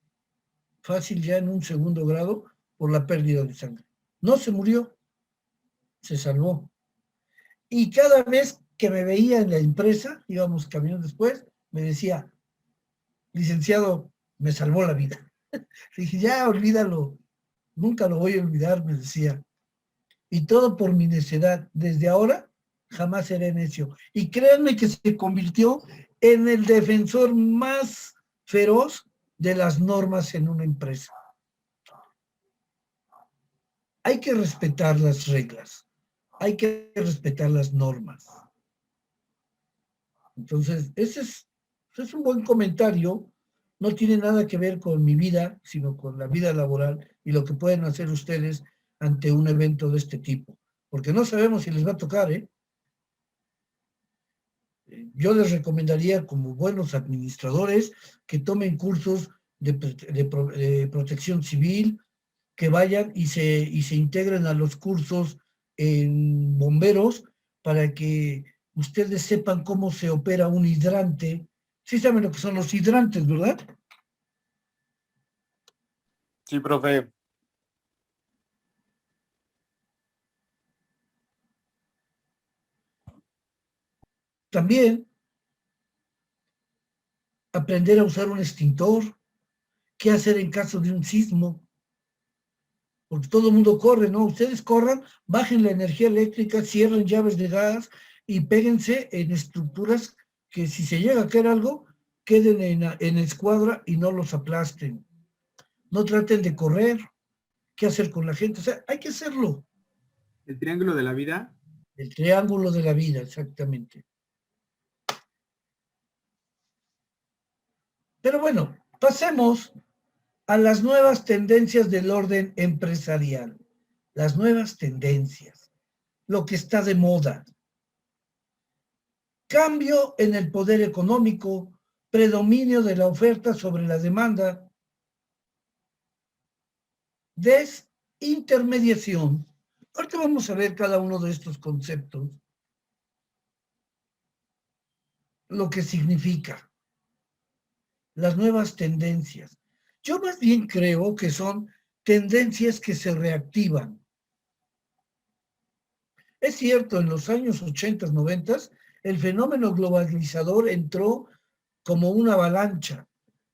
fácil ya en un 2º grado por la pérdida de sangre. No se murió, se salvó. Y cada vez que me veía en la empresa, íbamos caminando después, me decía, licenciado, me salvó la vida. Le dije, ya olvídalo, nunca lo voy a olvidar, me decía. Y todo por mi necedad. Desde ahora, jamás seré necio. Y créanme que se convirtió en el defensor más feroz de las normas en una empresa. Hay que respetar las reglas, hay que respetar las normas. Entonces, ese es un buen comentario. No tiene nada que ver con mi vida, sino con la vida laboral y lo que pueden hacer ustedes ante un evento de este tipo. Porque no sabemos si les va a tocar, ¿eh? Yo les recomendaría, como buenos administradores, que tomen cursos de protección civil, que vayan y se integren a los cursos en bomberos para que ustedes sepan cómo se opera un hidrante. Sí saben lo que son los hidrantes, ¿verdad? Sí, profe. También aprender a usar un extintor, qué hacer en caso de un sismo, porque todo el mundo corre, ¿no? Ustedes corran, bajen la energía eléctrica, cierren llaves de gas y péguense en estructuras que si se llega a caer algo, queden en escuadra y no los aplasten. No traten de correr, qué hacer con la gente, o sea, hay que hacerlo. El triángulo de la vida. El triángulo de la vida, exactamente. Pero bueno, pasemos a las nuevas tendencias del orden empresarial. Las nuevas tendencias, lo que está de moda. Cambio en el poder económico, predominio de la oferta sobre la demanda, desintermediación. Ahorita vamos a ver cada uno de estos conceptos, lo que significa, las nuevas tendencias. Yo más bien creo que son tendencias que se reactivan. Es cierto, en los años 80, 90, el fenómeno globalizador entró como una avalancha.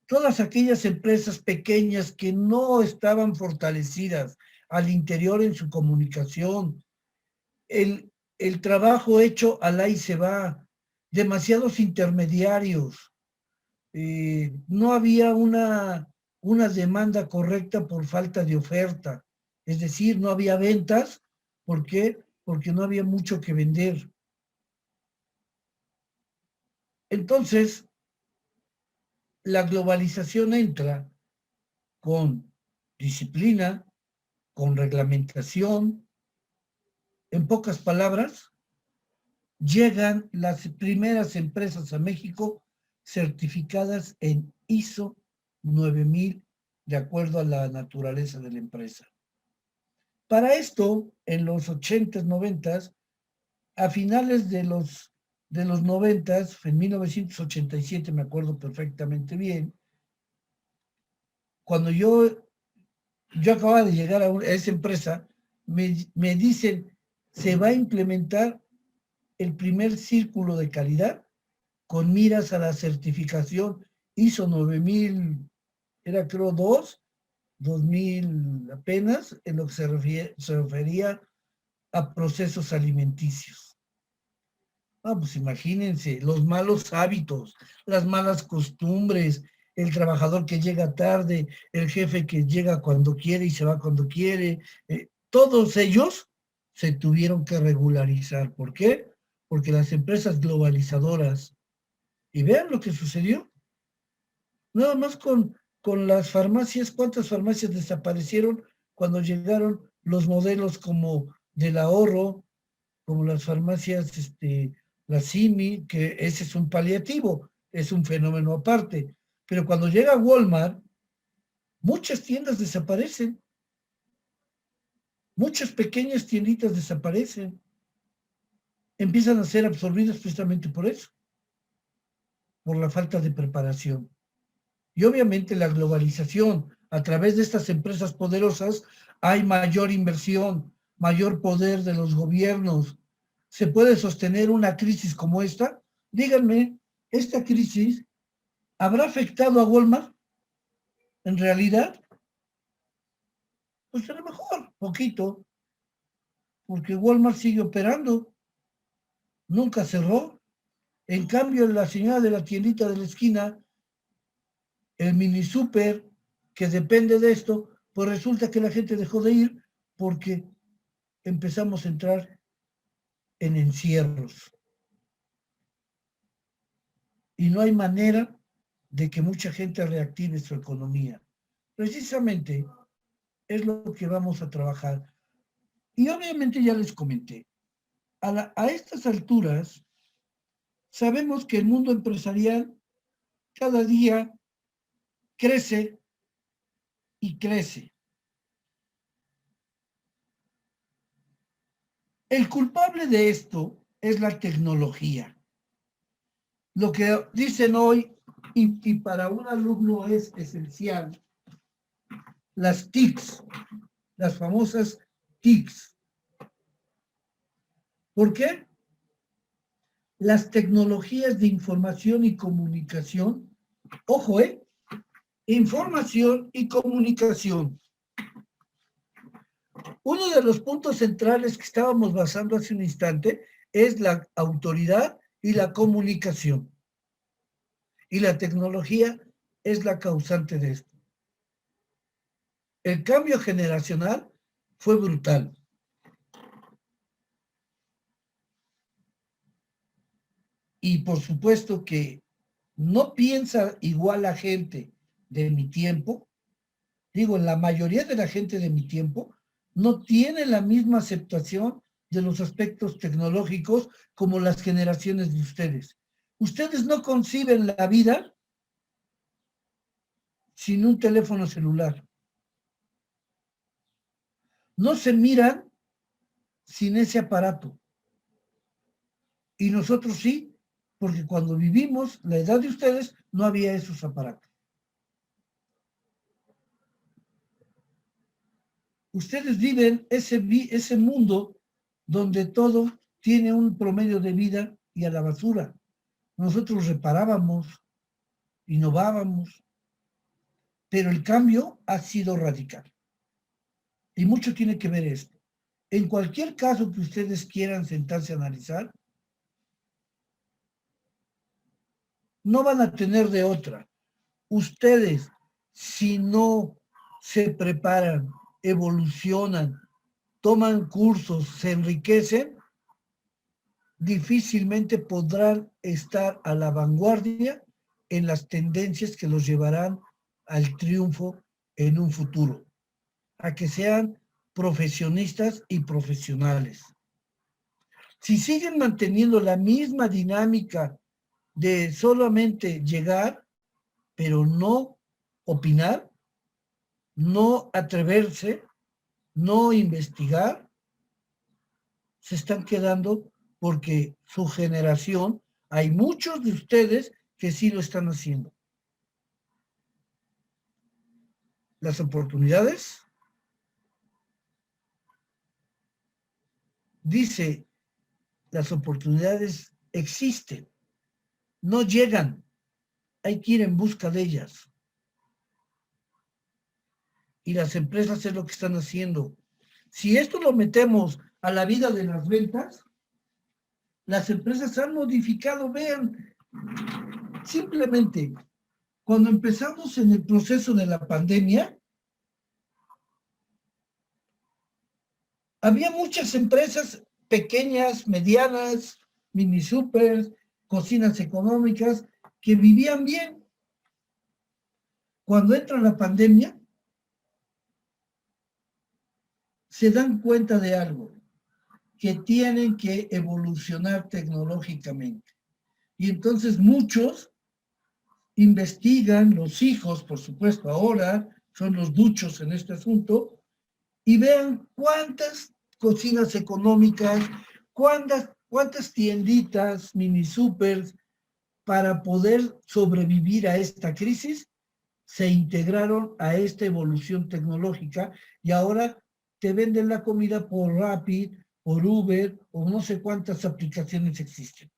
Todas aquellas empresas pequeñas que no estaban fortalecidas al interior en su comunicación, el trabajo hecho al ahí se va, demasiados intermediarios, no había una demanda correcta por falta de oferta, es decir, no había ventas. ¿Por qué? Porque no había mucho que vender. Entonces, la globalización entra con disciplina, con reglamentación. En pocas palabras, llegan las primeras empresas a México certificadas en ISO 9000 de acuerdo a la naturaleza de la empresa. Para esto, en los 80s, 90s, a finales de los 90s, en 1987 me acuerdo perfectamente bien, Cuando yo acababa de llegar a esa empresa, me dicen, se va a implementar el primer círculo de calidad con miras a la certificación ISO 9000, era creo 2000 apenas, en lo que se refería a procesos alimenticios. Ah, pues imagínense, los malos hábitos, las malas costumbres, el trabajador que llega tarde, el jefe que llega cuando quiere y se va cuando quiere, todos ellos se tuvieron que regularizar. ¿Por qué? Porque las empresas globalizadoras, y vean lo que sucedió, nada más con las farmacias, ¿cuántas farmacias desaparecieron cuando llegaron los modelos como del ahorro, como las farmacias, la CIMI, que ese es un paliativo, es un fenómeno aparte. Pero cuando llega Walmart, muchas tiendas desaparecen, muchas pequeñas tienditas desaparecen, empiezan a ser absorbidas precisamente por eso, por la falta de preparación. Y obviamente la globalización, a través de estas empresas poderosas, hay mayor inversión, mayor poder de los gobiernos. ¿Se puede sostener una crisis como esta? Díganme, ¿esta crisis habrá afectado a Walmart? En realidad, pues a lo mejor, poquito, porque Walmart sigue operando, nunca cerró. En cambio, la señora de la tiendita de la esquina, el mini super, que depende de esto, pues resulta que la gente dejó de ir porque empezamos a entrar en encierros. Y no hay manera de que mucha gente reactive su economía. Precisamente es lo que vamos a trabajar. Y obviamente ya les comenté, a estas alturas sabemos que el mundo empresarial cada día crece y crece. El culpable de esto es la tecnología. Lo que dicen hoy, y para un alumno es esencial, las TICs, las famosas TICs. ¿Por qué? Las tecnologías de información y comunicación, ojo, información y comunicación. Uno de los puntos centrales que estábamos basando hace un instante es la autoridad y la comunicación. Y la tecnología es la causante de esto. El cambio generacional fue brutal. Y por supuesto que no piensa igual la gente de mi tiempo, digo, la mayoría de la gente de mi tiempo no tiene la misma aceptación de los aspectos tecnológicos como las generaciones de ustedes. Ustedes no conciben la vida sin un teléfono celular. No se miran sin ese aparato. Y nosotros sí, porque cuando vivimos la edad de ustedes no había esos aparatos. Ustedes viven ese mundo donde todo tiene un promedio de vida y a la basura. Nosotros reparábamos, innovábamos, pero el cambio ha sido radical. Y mucho tiene que ver esto. En cualquier caso que ustedes quieran sentarse a analizar, no van a tener de otra. Ustedes, si no se preparan, evolucionan, toman cursos, se enriquecen, difícilmente podrán estar a la vanguardia en las tendencias que los llevarán al triunfo en un futuro, a que sean profesionistas y profesionales. Si siguen manteniendo la misma dinámica de solamente llegar, pero no opinar, no atreverse, no investigar, se están quedando porque su generación, hay muchos de ustedes que sí lo están haciendo. las oportunidades, dice, las oportunidades existen, no llegan, hay que ir en busca de ellas. Y las empresas es lo que están haciendo. Si esto lo metemos a la vida de las ventas, las empresas han modificado, vean, simplemente, cuando empezamos en el proceso de la pandemia, había muchas empresas pequeñas, medianas, mini supers, cocinas económicas, que vivían bien. Cuando entra la pandemia, se dan cuenta de algo, que tienen que evolucionar tecnológicamente. Y entonces muchos investigan, los hijos, por supuesto, ahora son los duchos en este asunto, y vean cuántas cocinas económicas, cuántas tienditas, mini supers, para poder sobrevivir a esta crisis, se integraron a esta evolución tecnológica y ahora te venden la comida por Rappi, por Uber, o no sé cuántas aplicaciones existen.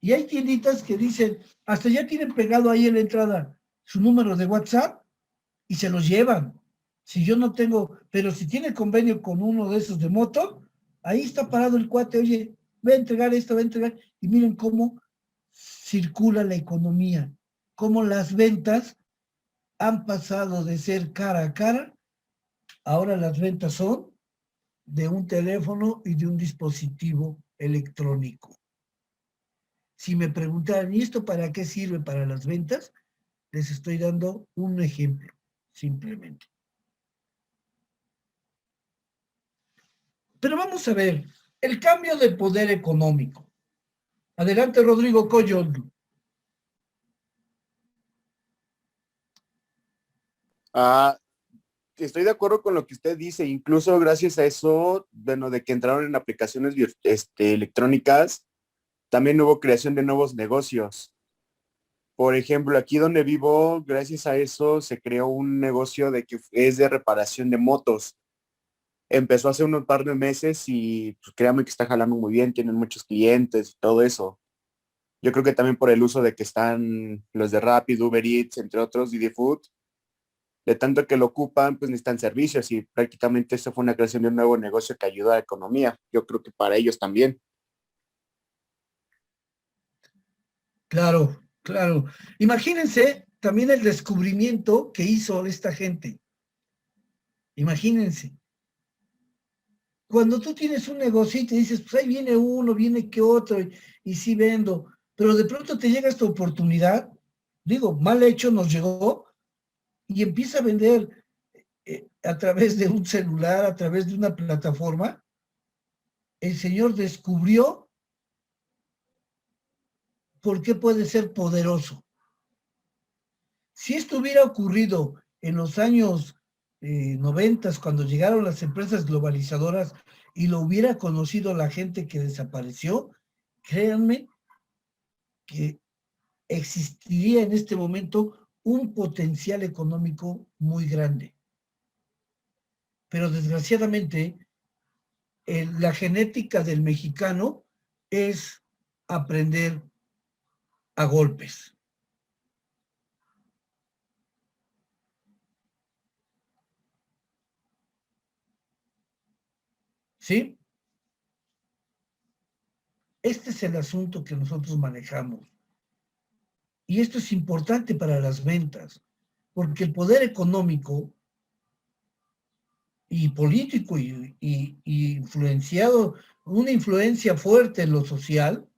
Y hay tienditas que dicen, hasta ya tienen pegado ahí en la entrada su número de WhatsApp y se los llevan. Si yo no tengo, pero si tiene convenio con uno de esos de moto, ahí está parado el cuate, oye, voy a entregar esto, voy a entregar, y miren cómo circula la economía, cómo las ventas han pasado de ser cara a cara, ahora las ventas son de un teléfono y de un dispositivo electrónico. Si me preguntaran, ¿y esto para qué sirve para las ventas? Les estoy dando un ejemplo, simplemente. Pero vamos a ver, el cambio de poder económico. Adelante, Rodrigo Coyol. Estoy de acuerdo con lo que usted dice, incluso gracias a eso, bueno, de que entraron en aplicaciones electrónicas, también hubo creación de nuevos negocios. Por ejemplo, aquí donde vivo, gracias a eso se creó un negocio de que es de reparación de motos. Empezó hace unos par de meses y pues, créanme que está jalando muy bien, tienen muchos clientes y todo eso. Yo creo que también por el uso de que están los de Rappi, Uber Eats, entre otros, Didi Food, de tanto que lo ocupan, pues necesitan servicios y prácticamente eso fue una creación de un nuevo negocio que ayuda a la economía. Yo creo que para ellos también. Claro, claro. Imagínense también el descubrimiento que hizo esta gente. Imagínense. Cuando tú tienes un negocio y te dices, pues ahí viene uno, viene que otro, y sí vendo, pero de pronto te llega esta oportunidad, digo, mal hecho nos llegó, y empieza a vender a través de un celular, a través de una plataforma, el señor descubrió por qué puede ser poderoso. Si esto hubiera ocurrido en los años 90, cuando llegaron las empresas globalizadoras y lo hubiera conocido la gente que desapareció, créanme que existiría en este momento un potencial económico muy grande. Pero desgraciadamente, la genética del mexicano es aprender a golpes. ¿Sí? Este es el asunto que nosotros manejamos. Y esto es importante para las ventas, porque el poder económico y político y influenciado, una influencia fuerte en lo social,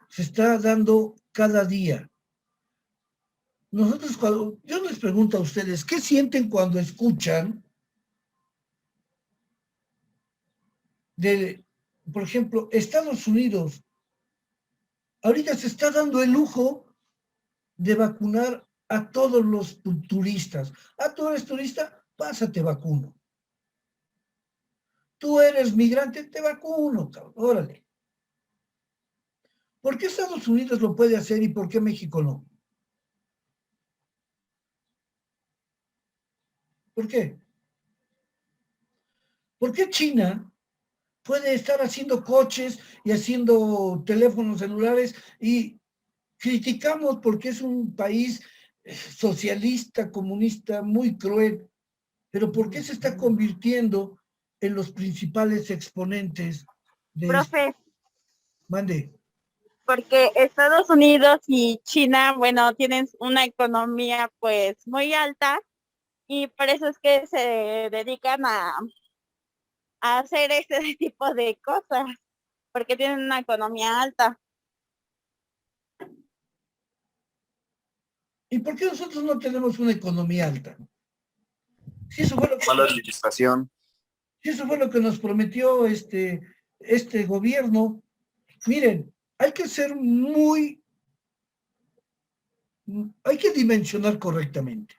se está dando cada día. Nosotros, yo les pregunto a ustedes, ¿qué sienten cuando escuchan de, por ejemplo, Estados Unidos? Ahorita se está dando el lujo de vacunar a todos los turistas. Ah, tú eres turista, pásate vacuno. Tú eres migrante, te vacuno, cabrón, órale. ¿Por qué Estados Unidos lo puede hacer y por qué México no? ¿Por qué? ¿Por qué China puede estar haciendo coches y haciendo teléfonos celulares y criticamos porque es un país socialista, comunista, muy cruel? Pero ¿por qué se está convirtiendo en los principales exponentes de esto? Profe, Mande. porque Estados Unidos y China, bueno, tienen una economía pues muy alta y por eso es que se dedican a hacer este tipo de cosas, porque tienen una economía alta. ¿Y por qué nosotros no tenemos una economía alta? Si eso fue lo que, Mala administración. si eso fue lo que nos prometió este gobierno. Miren, hay que ser hay que dimensionar correctamente.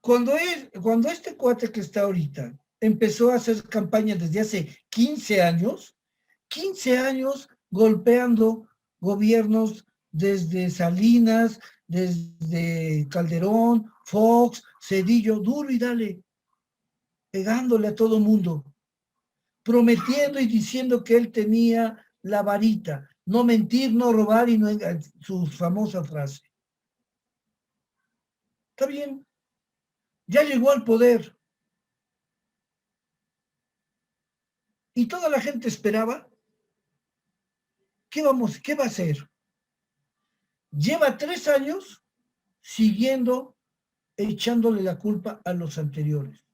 Cuando este cuate que está ahorita empezó a hacer campaña desde hace 15 años golpeando gobiernos desde Salinas, desde Calderón, Fox, Cedillo, duro y dale, pegándole a todo mundo, prometiendo y diciendo que él tenía la varita, no mentir, no robar y no su famosa frase. Está bien, ya llegó al poder. Y toda la gente esperaba, ¿qué va a hacer? Lleva 3 años siguiendo, echándole la culpa a los anteriores.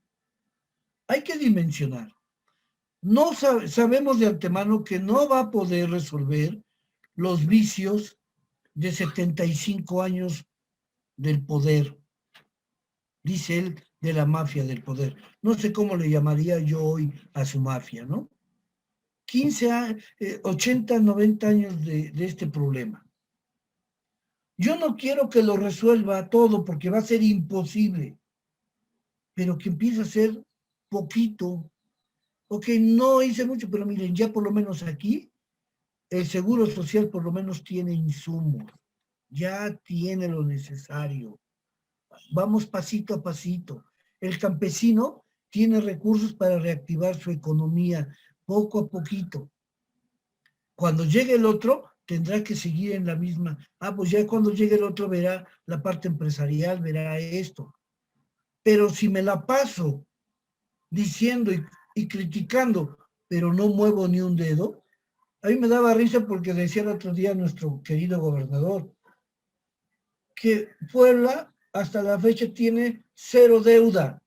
Hay que dimensionar. No sabemos de antemano que no va a poder resolver los vicios de 75 años del poder, dice él, de la mafia del poder. No sé cómo le llamaría yo hoy a su mafia, ¿no? 80, 90 años de este problema. Yo no quiero que lo resuelva todo porque va a ser imposible, pero que empiece a ser poquito. Ok, no hice mucho, pero miren, ya por lo menos aquí, el Seguro Social por lo menos tiene insumos, ya tiene lo necesario. Vamos pasito a pasito. El campesino tiene recursos para reactivar su economía poco a poquito. Cuando llegue el otro, tendrá que seguir en la misma. Pues ya cuando llegue el otro verá la parte empresarial, verá esto. Pero si me la paso diciendo y criticando, pero no muevo ni un dedo, a mí me daba risa porque decía el otro día nuestro querido gobernador que Puebla hasta la fecha tiene 0 deuda.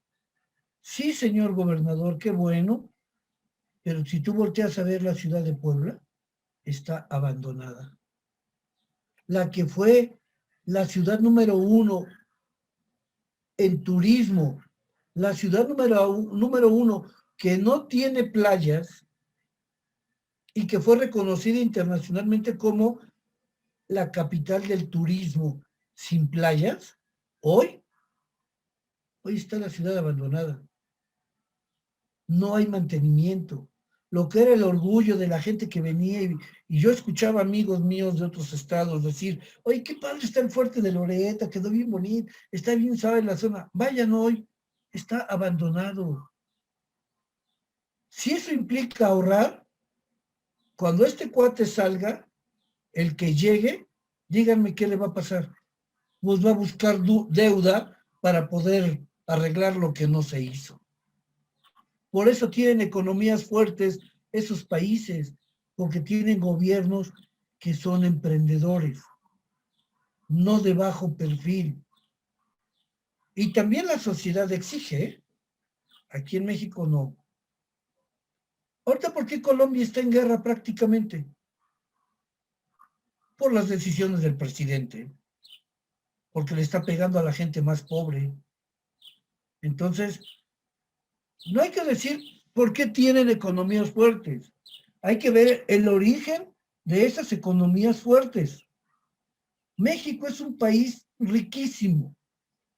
Sí, señor gobernador, qué bueno, pero si tú volteas a ver la ciudad de Puebla, está abandonada. La que fue la ciudad número 1 en turismo, la ciudad número 1 que no tiene playas y que fue reconocida internacionalmente como la capital del turismo sin playas, hoy está la ciudad abandonada. No hay mantenimiento. Lo que era el orgullo de la gente que venía y yo escuchaba amigos míos de otros estados decir, oye, qué padre está el fuerte de Loreto, quedó bien bonito, está bien suave la zona. Vayan hoy, está abandonado. Si eso implica ahorrar, cuando este cuate salga, el que llegue, díganme qué le va a pasar. Pues va a buscar deuda para poder arreglar lo que no se hizo. Por eso tienen economías fuertes esos países, porque tienen gobiernos que son emprendedores, no de bajo perfil. Y también la sociedad exige, ¿eh? Aquí en México no. Ahorita, ¿por qué Colombia está en guerra prácticamente? Por las decisiones del presidente, porque le está pegando a la gente más pobre. Entonces, no hay que decir por qué tienen economías fuertes. Hay que ver el origen de esas economías fuertes. México es un país riquísimo.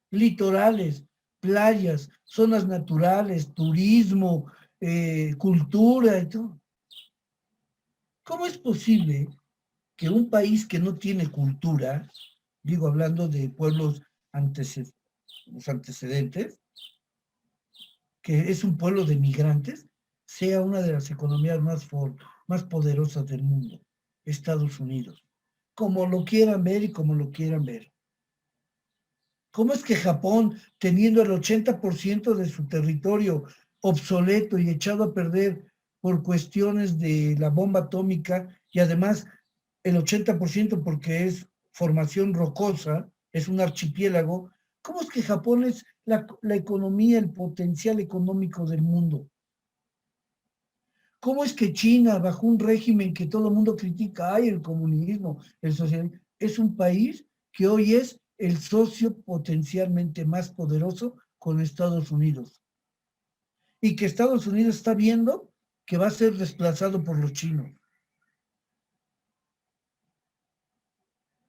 Litorales, playas, zonas naturales, turismo, cultura y todo. ¿Cómo es posible que un país que no tiene cultura, digo hablando de pueblos los antecedentes, que es un pueblo de migrantes, sea una de las economías más poderosas del mundo, Estados Unidos. Como lo quieran ver y como lo quieran ver. ¿Cómo es que Japón, teniendo el 80% de su territorio obsoleto y echado a perder por cuestiones de la bomba atómica, y además el 80% porque es formación rocosa, es un archipiélago, ¿cómo es que Japón es la economía, el potencial económico del mundo? ¿Cómo es que China, bajo un régimen que todo el mundo critica, ay, el comunismo, el socialismo, es un país que hoy es el socio potencialmente más poderoso con Estados Unidos? Y que Estados Unidos está viendo que va a ser desplazado por los chinos.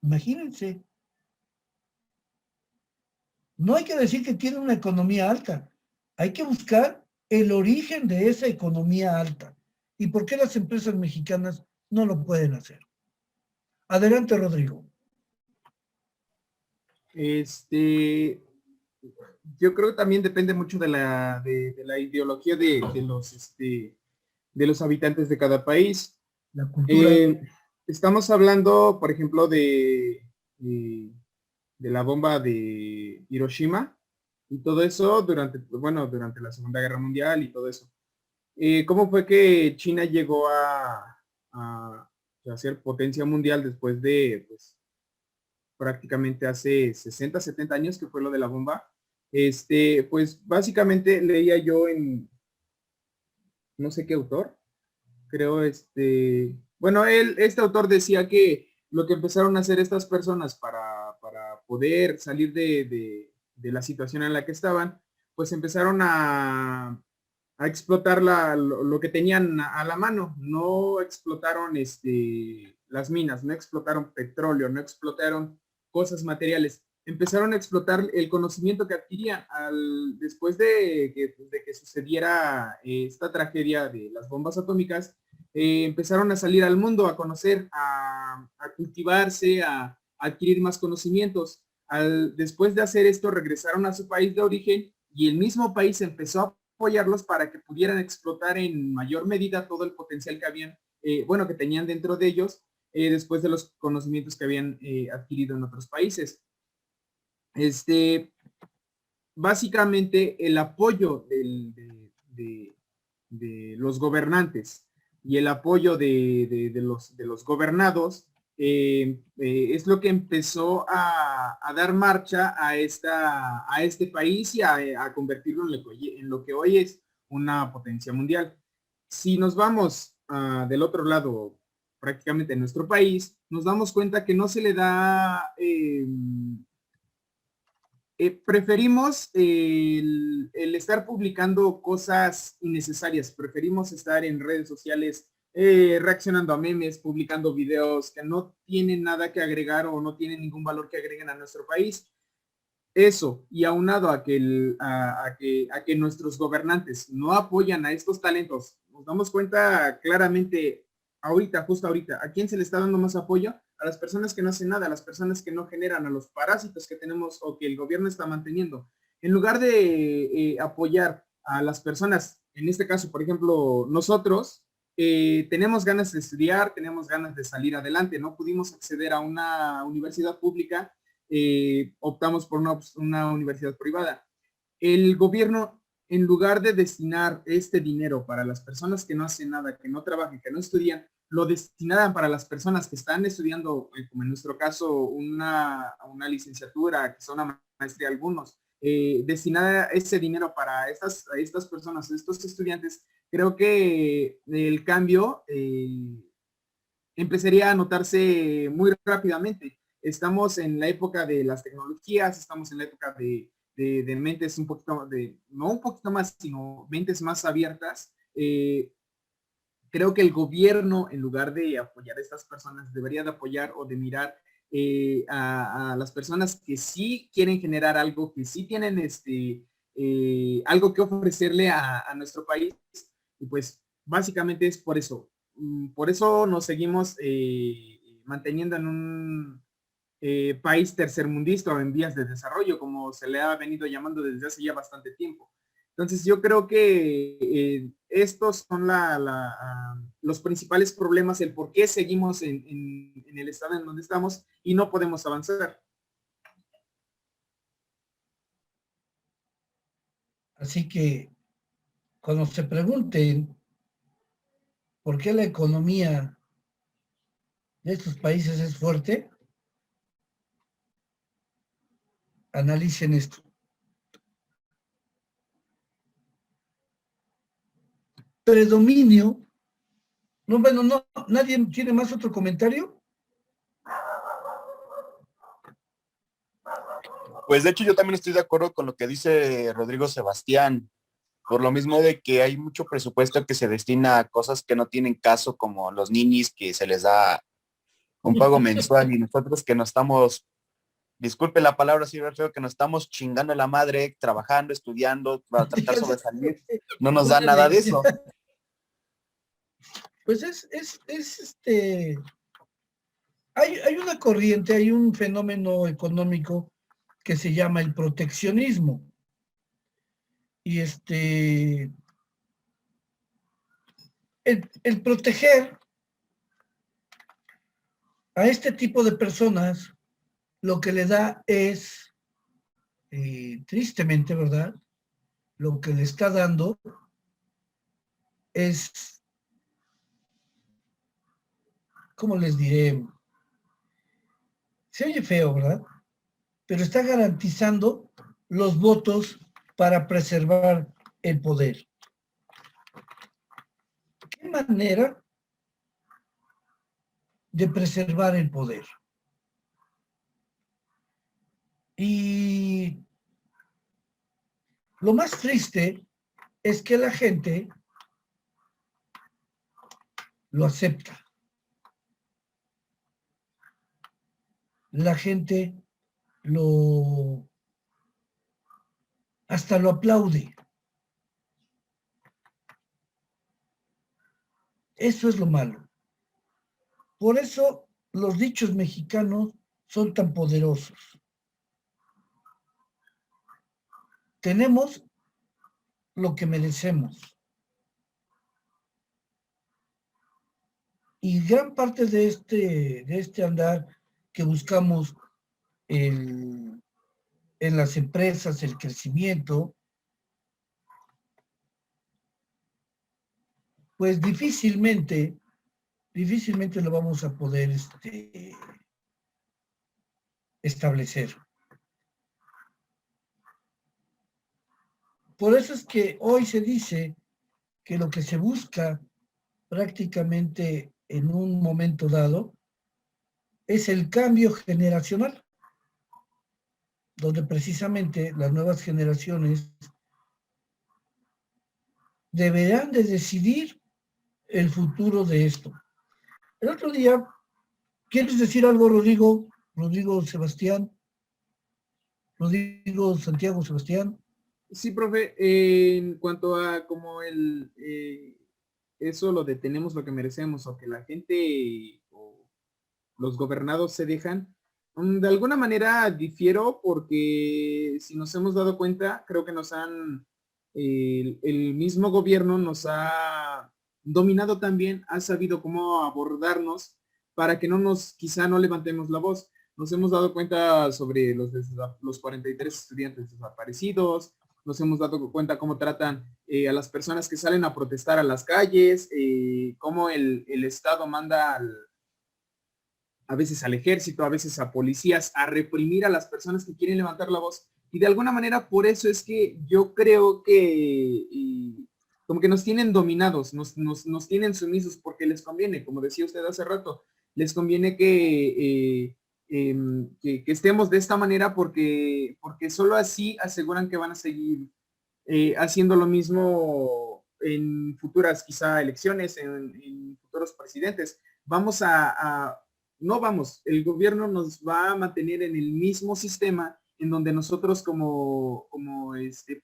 Imagínense. No hay que decir que tiene una economía alta. Hay que buscar el origen de esa economía alta. ¿Y por qué las empresas mexicanas no lo pueden hacer? Adelante, Rodrigo. Yo creo que también depende mucho de la ideología de los habitantes de cada país. La cultura. Estamos hablando, por ejemplo, de la bomba de Hiroshima y todo eso durante la Segunda Guerra Mundial y todo eso. ¿Cómo fue que China llegó a ser potencia mundial después de, pues, prácticamente hace 60, 70 años que fue lo de la bomba? Pues básicamente leía yo en no sé qué autor, creo, este autor decía que lo que empezaron a hacer estas personas para poder salir de la situación en la que estaban, pues empezaron a explotar lo que tenían a la mano. No explotaron las minas, no explotaron petróleo, no explotaron cosas materiales. Empezaron a explotar el conocimiento que adquirían después de que sucediera esta tragedia de las bombas atómicas. Empezaron a salir al mundo, a conocer, a cultivarse, a adquirir más conocimientos. Después de hacer esto, regresaron a su país de origen y el mismo país empezó a apoyarlos para que pudieran explotar en mayor medida todo el potencial que habían, que tenían dentro de ellos, después de los conocimientos que habían adquirido en otros países. Básicamente el apoyo de los gobernantes y el apoyo de los gobernados es lo que empezó a dar marcha a este país y a convertirlo en lo que hoy es una potencia mundial. Si nos vamos del otro lado, prácticamente en nuestro país, nos damos cuenta que no se le da... preferimos el estar publicando cosas innecesarias, preferimos estar en redes sociales reaccionando a memes, publicando videos que no tienen nada que agregar o no tienen ningún valor que agreguen a nuestro país. Eso, y aunado a que nuestros gobernantes no apoyan a estos talentos, nos damos cuenta claramente justo ahorita, ¿a quién se le está dando más apoyo? A las personas que no hacen nada, a las personas que no generan, a los parásitos que tenemos o que el gobierno está manteniendo. En lugar de apoyar a las personas, en este caso, por ejemplo, nosotros, tenemos ganas de estudiar, tenemos ganas de salir adelante, no pudimos acceder a una universidad pública, optamos por una universidad privada. El gobierno, en lugar de destinar este dinero para las personas que no hacen nada, que no trabajan, que no estudian, lo destinaran para las personas que están estudiando, como en nuestro caso, una licenciatura, que son una maestría algunos, destinar ese dinero para estas personas, estos estudiantes, creo que el cambio empezaría a notarse muy rápidamente. Estamos en la época de las tecnologías, estamos en la época de mentes un poquito, no un poquito más, sino mentes más abiertas. Creo que el gobierno, en lugar de apoyar a estas personas, debería de apoyar o de mirar a las personas que sí quieren generar algo, que sí tienen algo que ofrecerle a nuestro país. Y pues básicamente es por eso. Por eso nos seguimos manteniendo país tercermundista o en vías de desarrollo, como se le ha venido llamando desde hace ya bastante tiempo. Entonces yo creo que estos son los principales problemas, el por qué seguimos en el estado en donde estamos y no podemos avanzar. Así que cuando se pregunten por qué la economía de estos países es fuerte, analicen esto. Predominio. No, bueno, no, nadie tiene más otro comentario. Pues de hecho yo también estoy de acuerdo con lo que dice Rodrigo Sebastián, por lo mismo de que hay mucho presupuesto que se destina a cosas que no tienen caso, como los niños que se les da un pago mensual y nosotros que nos estamos, disculpe la palabra, sí, feo, que nos estamos chingando la madre, trabajando, estudiando, para tratar de sobresalir, no nos da nada de eso. Pues hay una corriente, hay un fenómeno económico que se llama el proteccionismo. Y el proteger a este tipo de personas lo que le da es, tristemente, ¿verdad? Lo que le está dando es, ¿cómo les diré? Se oye feo, ¿verdad? Pero está garantizando los votos para preservar el poder. ¿Qué manera de preservar el poder? Y lo más triste es que la gente lo acepta. La gente hasta lo aplaude. Eso es lo malo. Por eso los dichos mexicanos son tan poderosos. Tenemos lo que merecemos. Y gran parte de este andar que buscamos en las empresas, el crecimiento, pues difícilmente lo vamos a poder establecer. Por eso es que hoy se dice que lo que se busca prácticamente en un momento dado es el cambio generacional, donde precisamente las nuevas generaciones deberán de decidir el futuro de esto. El otro día, ¿quieres decir algo, Rodrigo? Rodrigo Sebastián, Rodrigo Santiago Sebastián. Sí, profe, en cuanto a como eso lo de tenemos lo que merecemos o que la gente o los gobernados se dejan, de alguna manera difiero porque si nos hemos dado cuenta, creo que el mismo gobierno nos ha dominado también, ha sabido cómo abordarnos para que quizá no levantemos la voz. Nos hemos dado cuenta sobre los 43 estudiantes desaparecidos, nos hemos dado cuenta cómo tratan a las personas que salen a protestar a las calles, cómo el Estado manda a veces al ejército, a veces a policías, a reprimir a las personas que quieren levantar la voz. Y de alguna manera por eso es que yo creo que como que nos tienen dominados, nos tienen sumisos porque les conviene, como decía usted hace rato, les conviene que estemos de esta manera porque solo así aseguran que van a seguir haciendo lo mismo en futuras quizá elecciones, en futuros presidentes. El gobierno nos va a mantener en el mismo sistema en donde nosotros como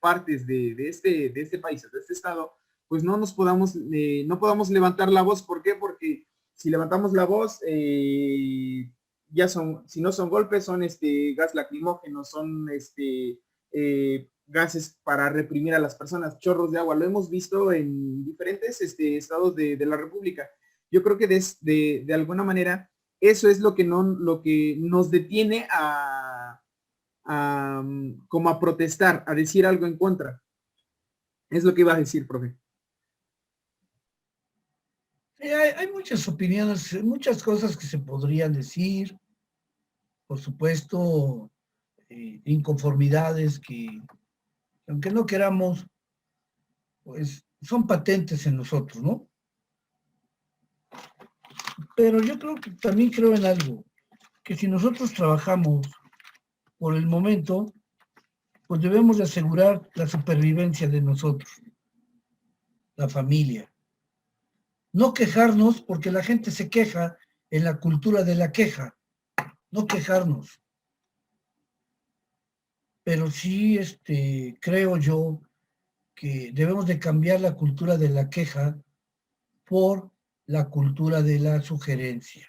partes de este país, de este estado, pues no podamos levantar la voz. ¿Por qué? Porque si levantamos la voz, ya son, si no son golpes, son gas lacrimógeno, son gases para reprimir a las personas, chorros de agua. Lo hemos visto en diferentes estados de la República. Yo creo que de alguna manera eso es lo que nos detiene como a protestar, a decir algo en contra. Es lo que iba a decir, profe. Sí, hay muchas opiniones, muchas cosas que se podrían decir, por supuesto, inconformidades que, aunque no queramos, pues son patentes en nosotros, ¿no? Pero yo también creo en algo, que si nosotros trabajamos por el momento, pues debemos de asegurar la supervivencia de nosotros, la familia. No quejarnos, porque la gente se queja en la cultura de la queja, no quejarnos. Pero sí, creo yo que debemos de cambiar la cultura de la queja por la cultura de la sugerencia.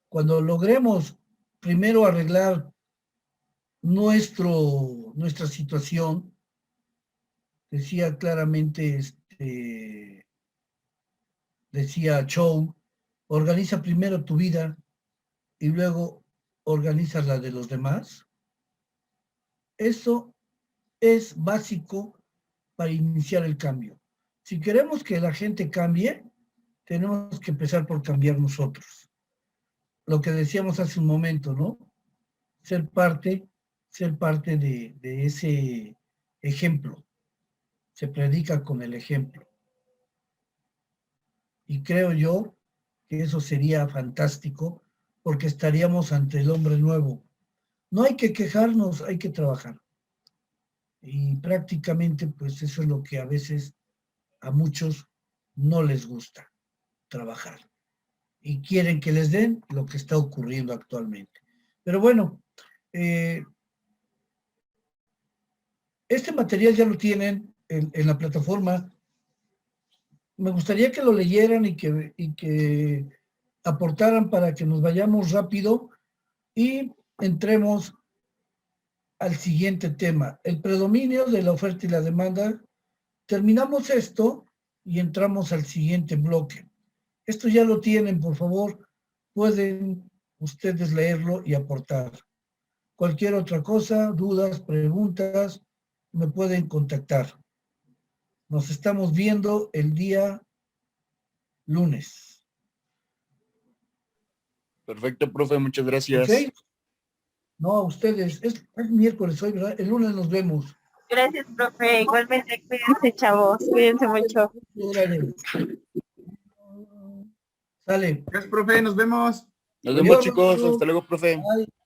Cuando logremos primero arreglar nuestra situación, decía claramente, decía Chow, organiza primero tu vida y luego organiza la de los demás. Eso es básico para iniciar el cambio. Si queremos que la gente cambie, tenemos que empezar por cambiar nosotros. Lo que decíamos hace un momento, ¿no? Ser parte de ese ejemplo. Se predica con el ejemplo. Y creo yo que eso sería fantástico porque estaríamos ante el hombre nuevo. No hay que quejarnos, hay que trabajar. Y prácticamente, pues eso es lo que a veces a muchos no les gusta, trabajar. Y quieren que les den lo que está ocurriendo actualmente. Pero bueno, este material ya lo tienen en la plataforma. Me gustaría que lo leyeran y que aportaran para que nos vayamos rápido y entremos al siguiente tema, el predominio de la oferta y la demanda. Terminamos esto y entramos al siguiente bloque. Esto ya lo tienen, por favor, pueden ustedes leerlo y aportar. Cualquier otra cosa, dudas, preguntas, me pueden contactar. Nos estamos viendo el día lunes. Perfecto, profe, muchas gracias. ¿Okay? No, a ustedes. Es miércoles hoy, ¿verdad? El lunes nos vemos. Gracias, profe. Igualmente, cuídense, chavos. Cuídense mucho. Sale. Gracias, profe. Nos vemos. Nos vemos, chicos. Hasta luego, profe. Bye.